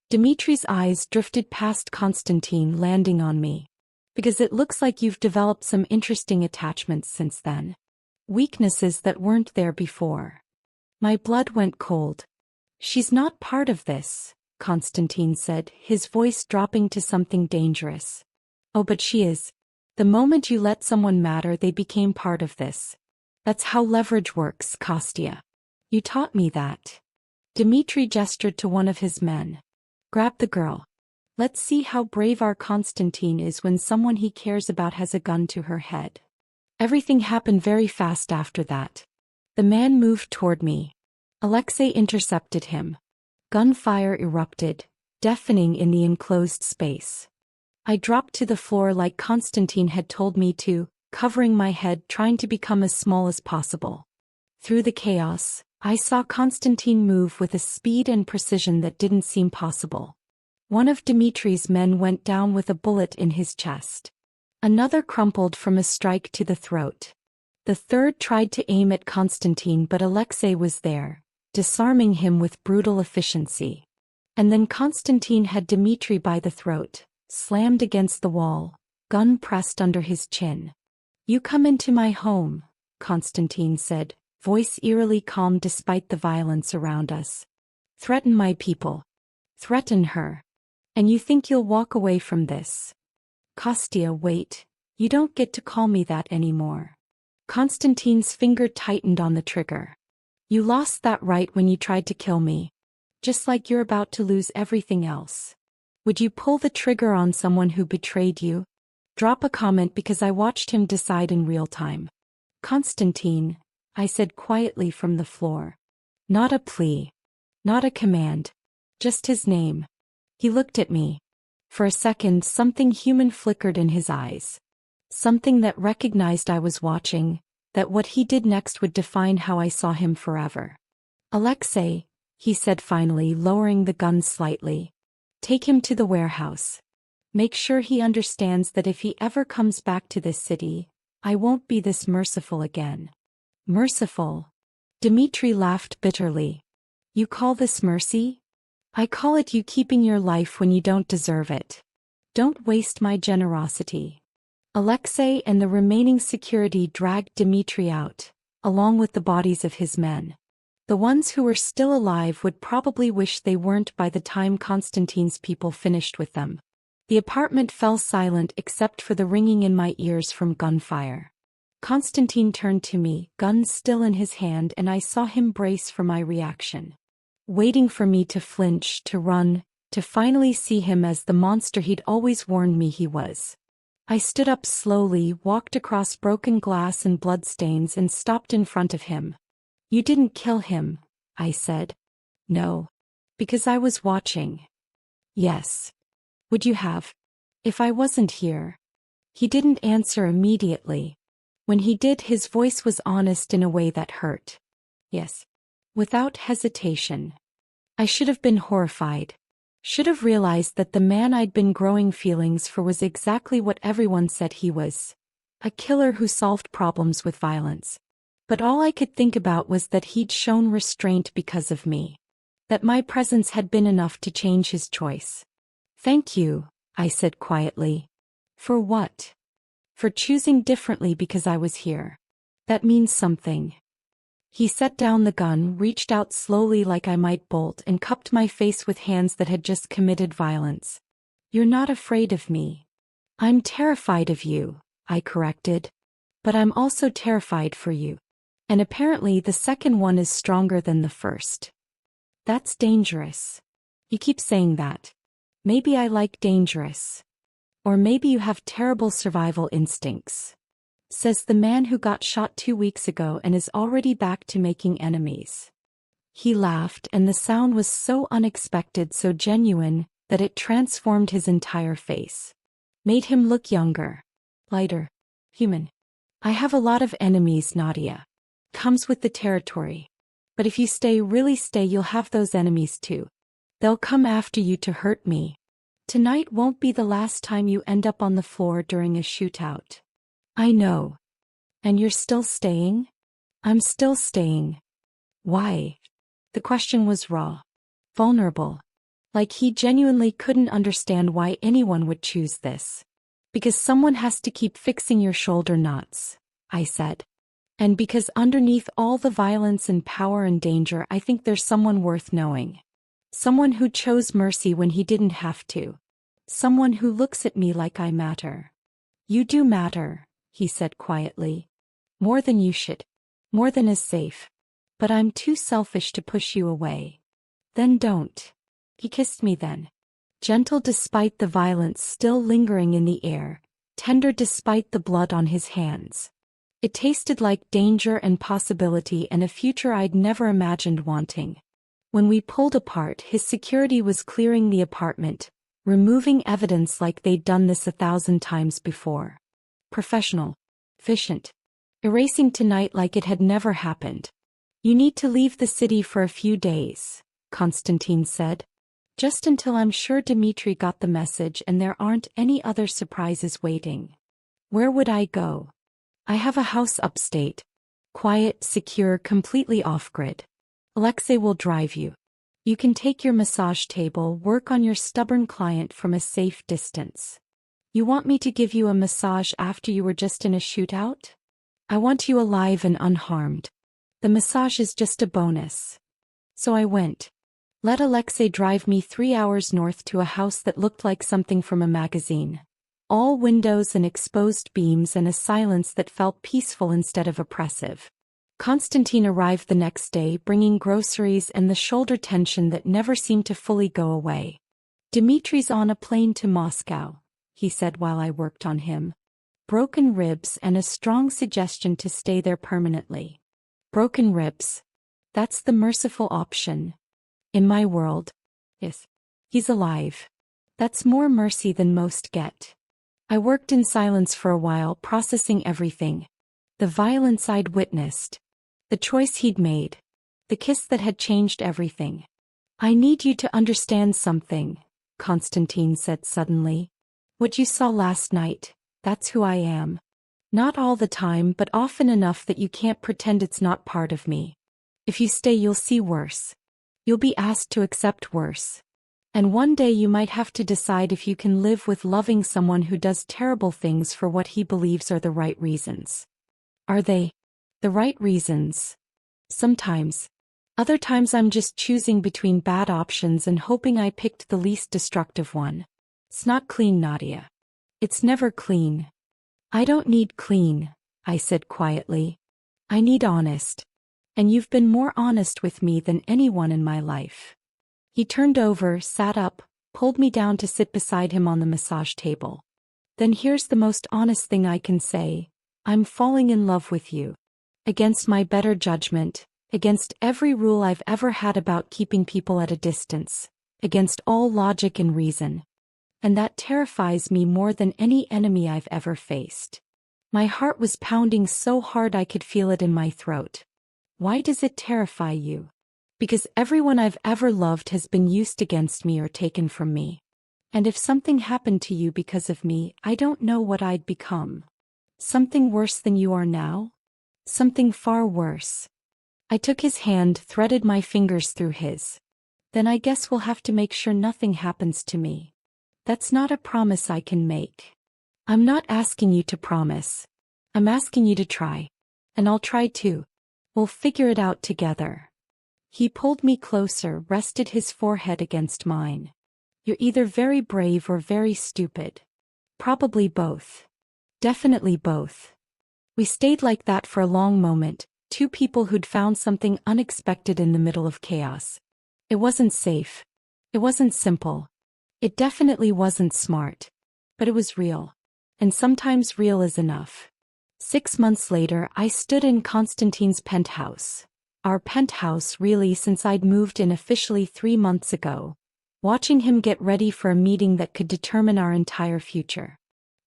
Dimitri's eyes drifted past Konstantin, landing on me. "Because it looks like you've developed some interesting attachments since then. Weaknesses that weren't there before." My blood went cold. "She's not part of this," Konstantin said, his voice dropping to something dangerous. "Oh, but she is. The moment you let someone matter, they became part of this. That's how leverage works, Kostya. You taught me that." Dimitri gestured to one of his men. "Grab the girl. Let's see how brave our Konstantin is when someone he cares about has a gun to her head." Everything happened very fast after that. The man moved toward me. Alexei intercepted him. Gunfire erupted, deafening in the enclosed space. I dropped to the floor like Konstantin had told me to, covering my head, trying to become as small as possible. Through the chaos, I saw Konstantin move with a speed and precision that didn't seem possible. One of Dimitri's men went down with a bullet in his chest. Another crumpled from a strike to the throat. The third tried to aim at Konstantin, but Alexei was there, disarming him with brutal efficiency. And then Konstantin had Dimitri by the throat, slammed against the wall, gun pressed under his chin. "You come into my home," Konstantin said, voice eerily calm despite the violence around us. "Threaten my people. Threaten her. And you think you'll walk away from this? Kostya, wait. You don't get to call me that anymore." Konstantin's finger tightened on the trigger. "You lost that right when you tried to kill me. Just like you're about to lose everything else. Would you pull the trigger on someone who betrayed you? Drop a comment, because I watched him decide in real time." "Konstantin," I said quietly from the floor. Not a plea. Not a command. Just his name. He looked at me. For a second, something human flickered in his eyes. Something that recognized I was watching, that what he did next would define how I saw him forever. Alexei, he said finally, lowering the gun slightly. Take him to the warehouse. Make sure he understands that if he ever comes back to this city, I won't be this merciful again. Merciful? Dmitri laughed bitterly. You call this mercy? I call it you keeping your life when you don't deserve it. Don't waste my generosity. Alexei and the remaining security dragged Dmitri out, along with the bodies of his men. The ones who were still alive would probably wish they weren't by the time Konstantin's people finished with them. The apartment fell silent except for the ringing in my ears from gunfire. Konstantin turned to me, gun still in his hand, and I saw him brace for my reaction. Waiting for me to flinch, to run, to finally see him as the monster he'd always warned me he was. I stood up slowly, walked across broken glass and bloodstains, and stopped in front of him. You didn't kill him, I said. No. Because I was watching. Yes. Would you have? If I wasn't here? He didn't answer immediately. When he did, his voice was honest in a way that hurt. Yes. Without hesitation. I should have been horrified. Should have realized that the man I'd been growing feelings for was exactly what everyone said he was. A killer who solved problems with violence. But all I could think about was that he'd shown restraint because of me. That my presence had been enough to change his choice. Thank you, I said quietly. For what? For choosing differently because I was here. That means something. He set down the gun, reached out slowly like I might bolt, and cupped my face with hands that had just committed violence. You're not afraid of me. I'm terrified of you, I corrected. But I'm also terrified for you. And apparently the second one is stronger than the first. That's dangerous. You keep saying that. Maybe I like dangerous. Or maybe you have terrible survival instincts. Says the man who got shot 2 weeks ago and is already back to making enemies. He laughed, and the sound was so unexpected, so genuine, that it transformed his entire face. Made him look younger. Lighter. Human. I have a lot of enemies, Nadia. Comes with the territory. But if you really stay, you'll have those enemies too. They'll come after you to hurt me. Tonight won't be the last time you end up on the floor during a shootout. I know. And you're still staying? I'm still staying. Why? The question was raw. Vulnerable. Like he genuinely couldn't understand why anyone would choose this. Because someone has to keep fixing your shoulder knots, I said. And because underneath all the violence and power and danger, I think there's someone worth knowing. Someone who chose mercy when he didn't have to. Someone who looks at me like I matter. You do matter, he said quietly. More than you should. More than is safe. But I'm too selfish to push you away. Then don't. He kissed me then. Gentle despite the violence still lingering in the air, tender despite the blood on his hands. It tasted like danger and possibility and a future I'd never imagined wanting. When we pulled apart, his security was clearing the apartment, removing evidence like they'd done this 1,000 times before. Professional. Efficient. Erasing tonight like it had never happened. You need to leave the city for a few days, Konstantin said. Just until I'm sure Dmitri got the message and there aren't any other surprises waiting. Where would I go? I have a house upstate. Quiet, secure, completely off-grid. Alexei will drive you. You can take your massage table, work on your stubborn client from a safe distance. You want me to give you a massage after you were just in a shootout? I want you alive and unharmed. The massage is just a bonus. So I went. Let Alexei drive me 3 hours north to a house that looked like something from a magazine. All windows and exposed beams and a silence that felt peaceful instead of oppressive. Konstantin arrived the next day, bringing groceries and the shoulder tension that never seemed to fully go away. Dmitri's on a plane to Moscow, he said while I worked on him. Broken ribs and a strong suggestion to stay there permanently. Broken ribs. That's the merciful option. In my world. Yes. He's alive. That's more mercy than most get. I worked in silence for a while, processing everything. The violence I'd witnessed. The choice he'd made. The kiss that had changed everything. I need you to understand something, Constantine said suddenly. What you saw last night, that's who I am. Not all the time, but often enough that you can't pretend it's not part of me. If you stay, you'll see worse. You'll be asked to accept worse. And one day you might have to decide if you can live with loving someone who does terrible things for what he believes are the right reasons. Are they the right reasons? Sometimes. Other times I'm just choosing between bad options and hoping I picked the least destructive one. It's not clean, Nadia. It's never clean. I don't need clean, I said quietly. I need honest. And you've been more honest with me than anyone in my life. He turned over, sat up, pulled me down to sit beside him on the massage table. Then here's the most honest thing I can say. I'm falling in love with you. Against my better judgment, against every rule I've ever had about keeping people at a distance, against all logic and reason. And that terrifies me more than any enemy I've ever faced. My heart was pounding so hard I could feel it in my throat. Why does it terrify you? Because everyone I've ever loved has been used against me or taken from me. And if something happened to you because of me, I don't know what I'd become. Something worse than you are now? Something far worse. I took his hand, threaded my fingers through his. Then I guess we'll have to make sure nothing happens to me. That's not a promise I can make. I'm not asking you to promise. I'm asking you to try. And I'll try too. We'll figure it out together. He pulled me closer, rested his forehead against mine. You're either very brave or very stupid. Probably both. Definitely both. We stayed like that for a long moment, two people who'd found something unexpected in the middle of chaos. It wasn't safe. It wasn't simple. It definitely wasn't smart. But it was real. And sometimes real is enough. 6 months later, I stood in Constantine's penthouse. Our penthouse, really, since I'd moved in officially 3 months ago. Watching him get ready for a meeting that could determine our entire future.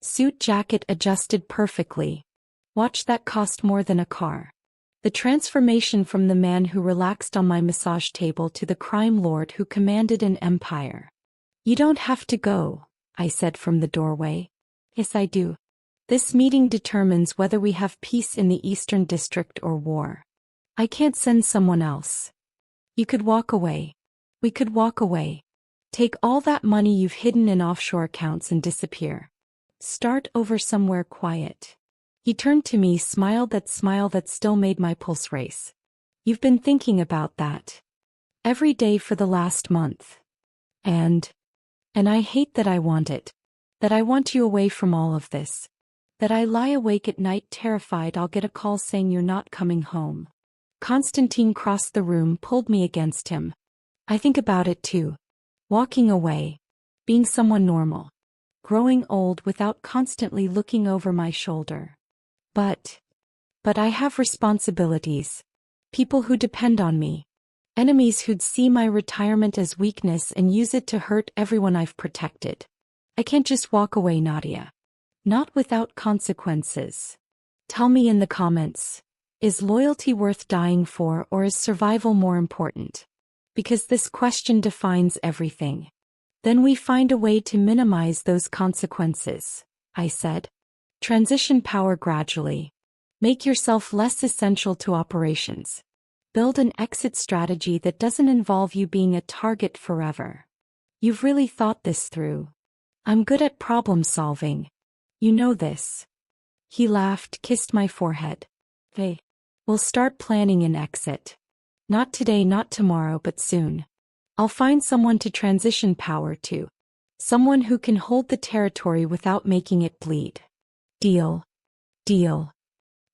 Suit jacket adjusted perfectly. Watch that cost more than a car. The transformation from the man who relaxed on my massage table to the crime lord who commanded an empire. You don't have to go, I said from the doorway. Yes, I do. This meeting determines whether we have peace in the Eastern District or war. I can't send someone else. You could walk away. We could walk away. Take all that money you've hidden in offshore accounts and disappear. Start over somewhere quiet. He turned to me, smiled that smile that still made my pulse race. You've been thinking about that. Every day for the last month. And I hate that I want it. That I want you away from all of this. That I lie awake at night terrified I'll get a call saying you're not coming home. Constantine crossed the room, pulled me against him. I think about it too. Walking away. Being someone normal. Growing old without constantly looking over my shoulder. But I have responsibilities. People who depend on me. Enemies who'd see my retirement as weakness and use it to hurt everyone I've protected. I can't just walk away, Nadia. Not without consequences. Tell me in the comments. Is loyalty worth dying for, or is survival more important? Because this question defines everything. Then we find a way to minimize those consequences, I said. Transition power gradually. Make yourself less essential to operations. Build an exit strategy that doesn't involve you being a target forever. You've really thought this through. I'm good at problem solving. You know this. He laughed, kissed my forehead. Hey. We'll start planning an exit. Not today, not tomorrow, but soon. I'll find someone to transition power to. Someone who can hold the territory without making it bleed. Deal. Deal.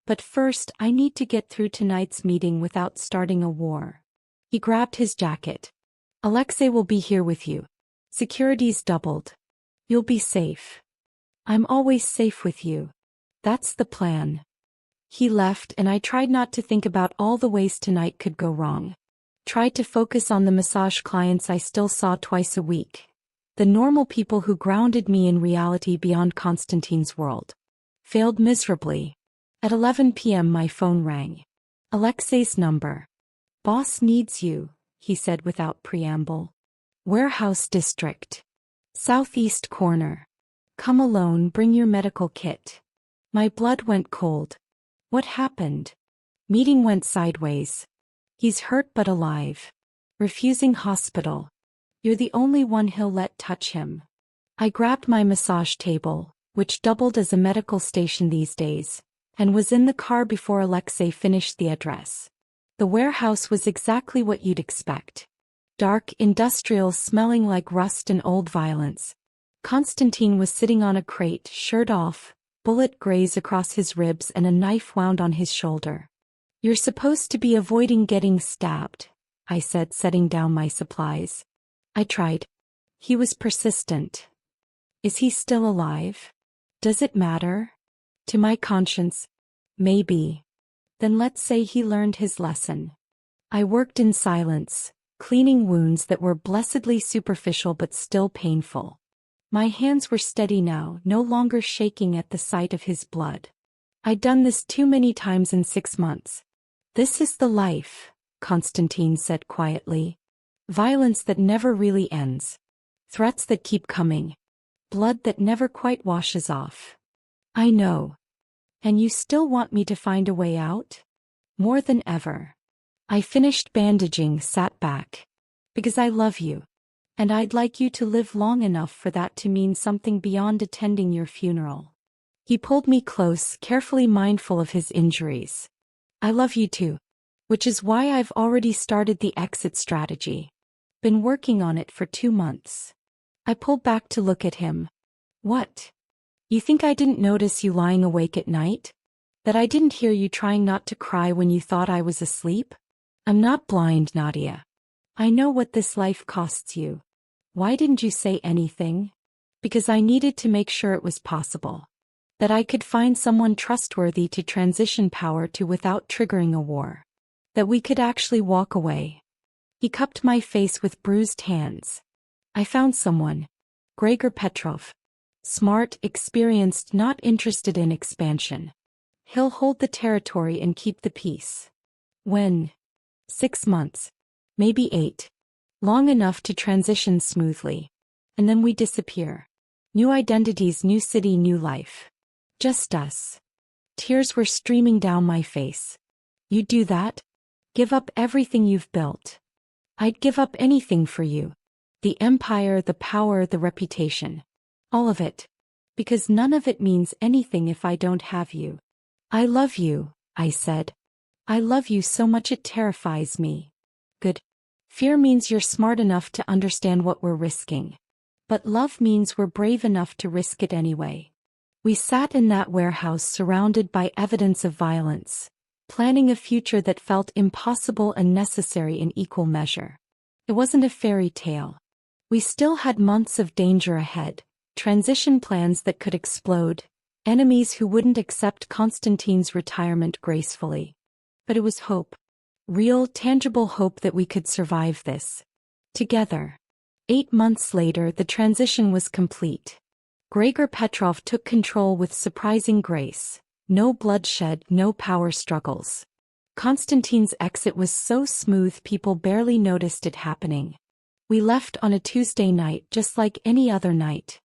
But first, I need to get through tonight's meeting without starting a war. He grabbed his jacket. Alexei will be here with you. Security's doubled. You'll be safe. I'm always safe with you. That's the plan. He left and I tried not to think about all the ways tonight could go wrong. Tried to focus on the massage clients I still saw twice a week. The normal people who grounded me in reality beyond Constantine's world. Failed miserably. At 11 p.m. my phone rang. Alexei's number. "Boss needs you," he said without preamble. "Warehouse District. Southeast corner. Come alone, bring your medical kit." My blood went cold. What happened? Meeting went sideways. He's hurt but alive. Refusing hospital. You're the only one he'll let touch him. I grabbed my massage table, which doubled as a medical station these days, and was in the car before Alexei finished the address. The warehouse was exactly what you'd expect. Dark, industrial, smelling like rust and old violence. Constantine was sitting on a crate, shirt off, bullet graze across his ribs and a knife wound on his shoulder. "You're supposed to be avoiding getting stabbed," I said, setting down my supplies. I tried. He was persistent. Is he still alive? Does it matter? To my conscience, maybe. Then let's say he learned his lesson. I worked in silence, cleaning wounds that were blessedly superficial but still painful. My hands were steady now, no longer shaking at the sight of his blood. I'd done this too many times in 6 months. "This is the life," Constantine said quietly. "Violence that never really ends. Threats that keep coming. Blood that never quite washes off." "I know. And you still want me to find a way out?" "More than ever." I finished bandaging, sat back. "Because I love you. And I'd like you to live long enough for that to mean something beyond attending your funeral." He pulled me close, carefully mindful of his injuries. "I love you too. Which is why I've already started the exit strategy. Been working on it for 2 months. I pulled back to look at him. "What? You think I didn't notice you lying awake at night? That I didn't hear you trying not to cry when you thought I was asleep? I'm not blind, Nadia. I know what this life costs you. Why didn't you say anything?" "Because I needed to make sure it was possible. That I could find someone trustworthy to transition power to without triggering a war. That we could actually walk away." He cupped my face with bruised hands. "I found someone. Gregor Petrov. Smart, experienced, not interested in expansion. He'll hold the territory and keep the peace." "When?" 6 months. Maybe 8. Long enough to transition smoothly. And then we disappear. New identities, new city, new life. Just us." Tears were streaming down my face. "You'd do that? Give up everything you've built?" "I'd give up anything for you. The empire, the power, the reputation. All of it. Because none of it means anything if I don't have you." "I love you," I said. "I love you so much it terrifies me." "Good. Fear means you're smart enough to understand what we're risking. But love means we're brave enough to risk it anyway." We sat in that warehouse surrounded by evidence of violence, planning a future that felt impossible and necessary in equal measure. It wasn't a fairy tale. We still had months of danger ahead, transition plans that could explode, enemies who wouldn't accept Constantine's retirement gracefully. But it was hope. Real, tangible hope that we could survive this. Together. 8 months later, the transition was complete. Gregor Petrov took control with surprising grace. No bloodshed, no power struggles. Constantine's exit was so smooth people barely noticed it happening. We left on a Tuesday night just like any other night.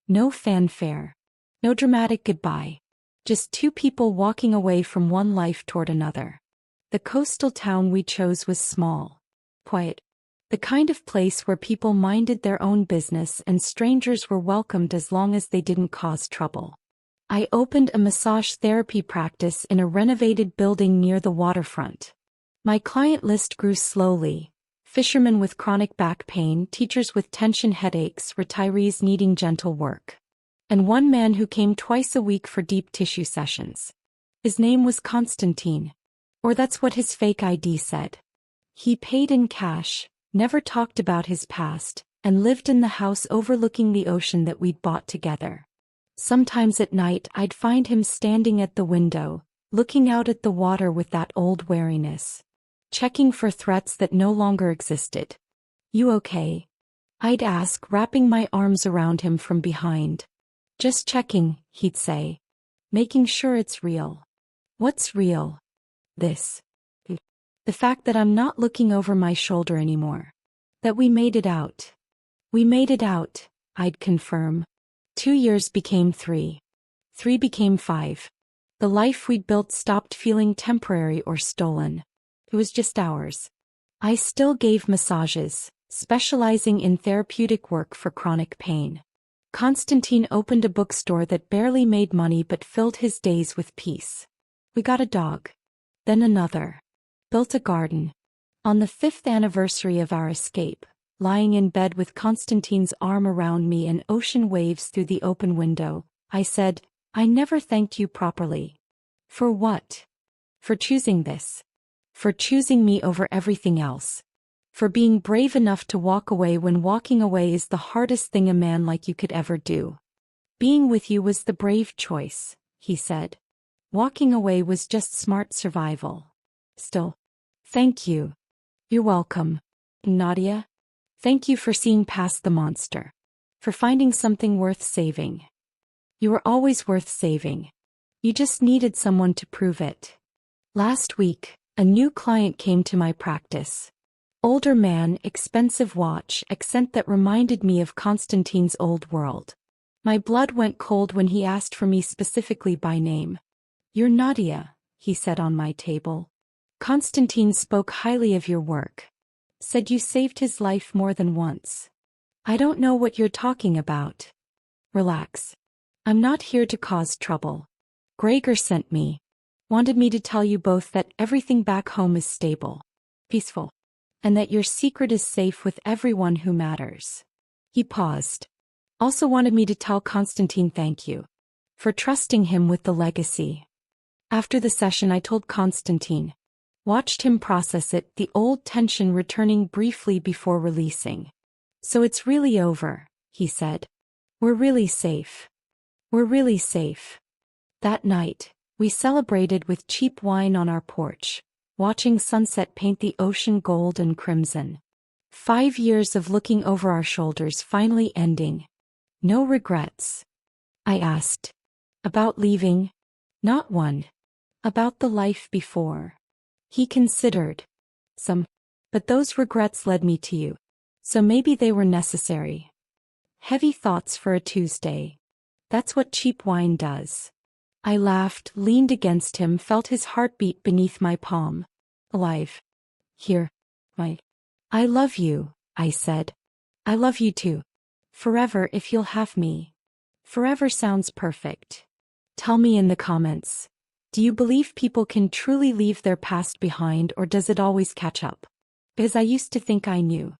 No fanfare. No dramatic goodbye. Just 2 people walking away from one life toward another. The coastal town we chose was small. Quiet. The kind of place where people minded their own business and strangers were welcomed as long as they didn't cause trouble. I opened a massage therapy practice in a renovated building near the waterfront. My client list grew slowly. Fishermen with chronic back pain, teachers with tension headaches, retirees needing gentle work. And one man who came twice a week for deep tissue sessions. His name was Constantine. Or that's what his fake ID said. He paid in cash, never talked about his past, and lived in the house overlooking the ocean that we'd bought together. Sometimes at night I'd find him standing at the window, looking out at the water with that old wariness, checking for threats that no longer existed. "You okay?" I'd ask, wrapping my arms around him from behind. "Just checking," he'd say. "Making sure it's real." "What's real?" "This. The fact that I'm not looking over my shoulder anymore. That we made it out." "We made it out," I'd confirm. 2 years became 3. 3 became 5. The life we'd built stopped feeling temporary or stolen. It was just ours. I still gave massages, specializing in therapeutic work for chronic pain. Constantine opened a bookstore that barely made money but filled his days with peace. We got a dog. Then another. Built a garden. On the 5th anniversary of our escape, lying in bed with Constantine's arm around me and ocean waves through the open window, I said, "I never thanked you properly." "For what?" "For choosing this. For choosing me over everything else. For being brave enough to walk away when walking away is the hardest thing a man like you could ever do." "Being with you was the brave choice," he said. "Walking away was just smart survival." Still. "Thank you." "You're welcome, Nadia. Thank you for seeing past the monster. For finding something worth saving. You were always worth saving. You just needed someone to prove it." Last week, a new client came to my practice. Older man, expensive watch, accent that reminded me of Constantine's old world. My blood went cold when he asked for me specifically by name. "You're Nadia," he said on my table. "Constantine spoke highly of your work. Said you saved his life more than once." "I don't know what you're talking about." "Relax. I'm not here to cause trouble. Gregor sent me. Wanted me to tell you both that everything back home is stable. Peaceful. And that your secret is safe with everyone who matters." He paused. "Also wanted me to tell Constantine thank you. For trusting him with the legacy." After the session I told Constantine. Watched him process it, the old tension returning briefly before releasing. "So it's really over," he said. "We're really safe. We're really safe." That night, we celebrated with cheap wine on our porch, watching sunset paint the ocean gold and crimson. 5 years of looking over our shoulders finally ending. "No regrets?" I asked. "About leaving?" "Not one. About the life before." He considered. "Some. But those regrets led me to you. So maybe they were necessary." Heavy thoughts for a Tuesday. That's what cheap wine does. I laughed, leaned against him, felt his heartbeat beneath my palm. "Alive. Here. I love you," I said. "I love you too. Forever if you'll have me." Forever sounds perfect. Tell me in the comments. Do you believe people can truly leave their past behind, or does it always catch up? Because I used to think I knew.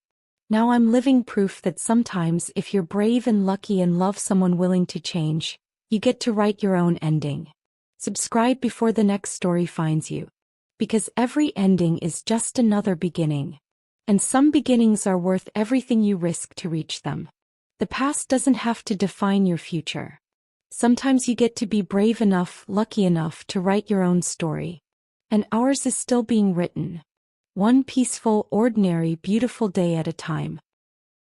Now I'm living proof that sometimes if you're brave and lucky and love someone willing to change, you get to write your own ending. Subscribe before the next story finds you. Because every ending is just another beginning. And some beginnings are worth everything you risk to reach them. The past doesn't have to define your future. Sometimes you get to be brave enough, lucky enough to write your own story. And ours is still being written. One peaceful, ordinary, beautiful day at a time.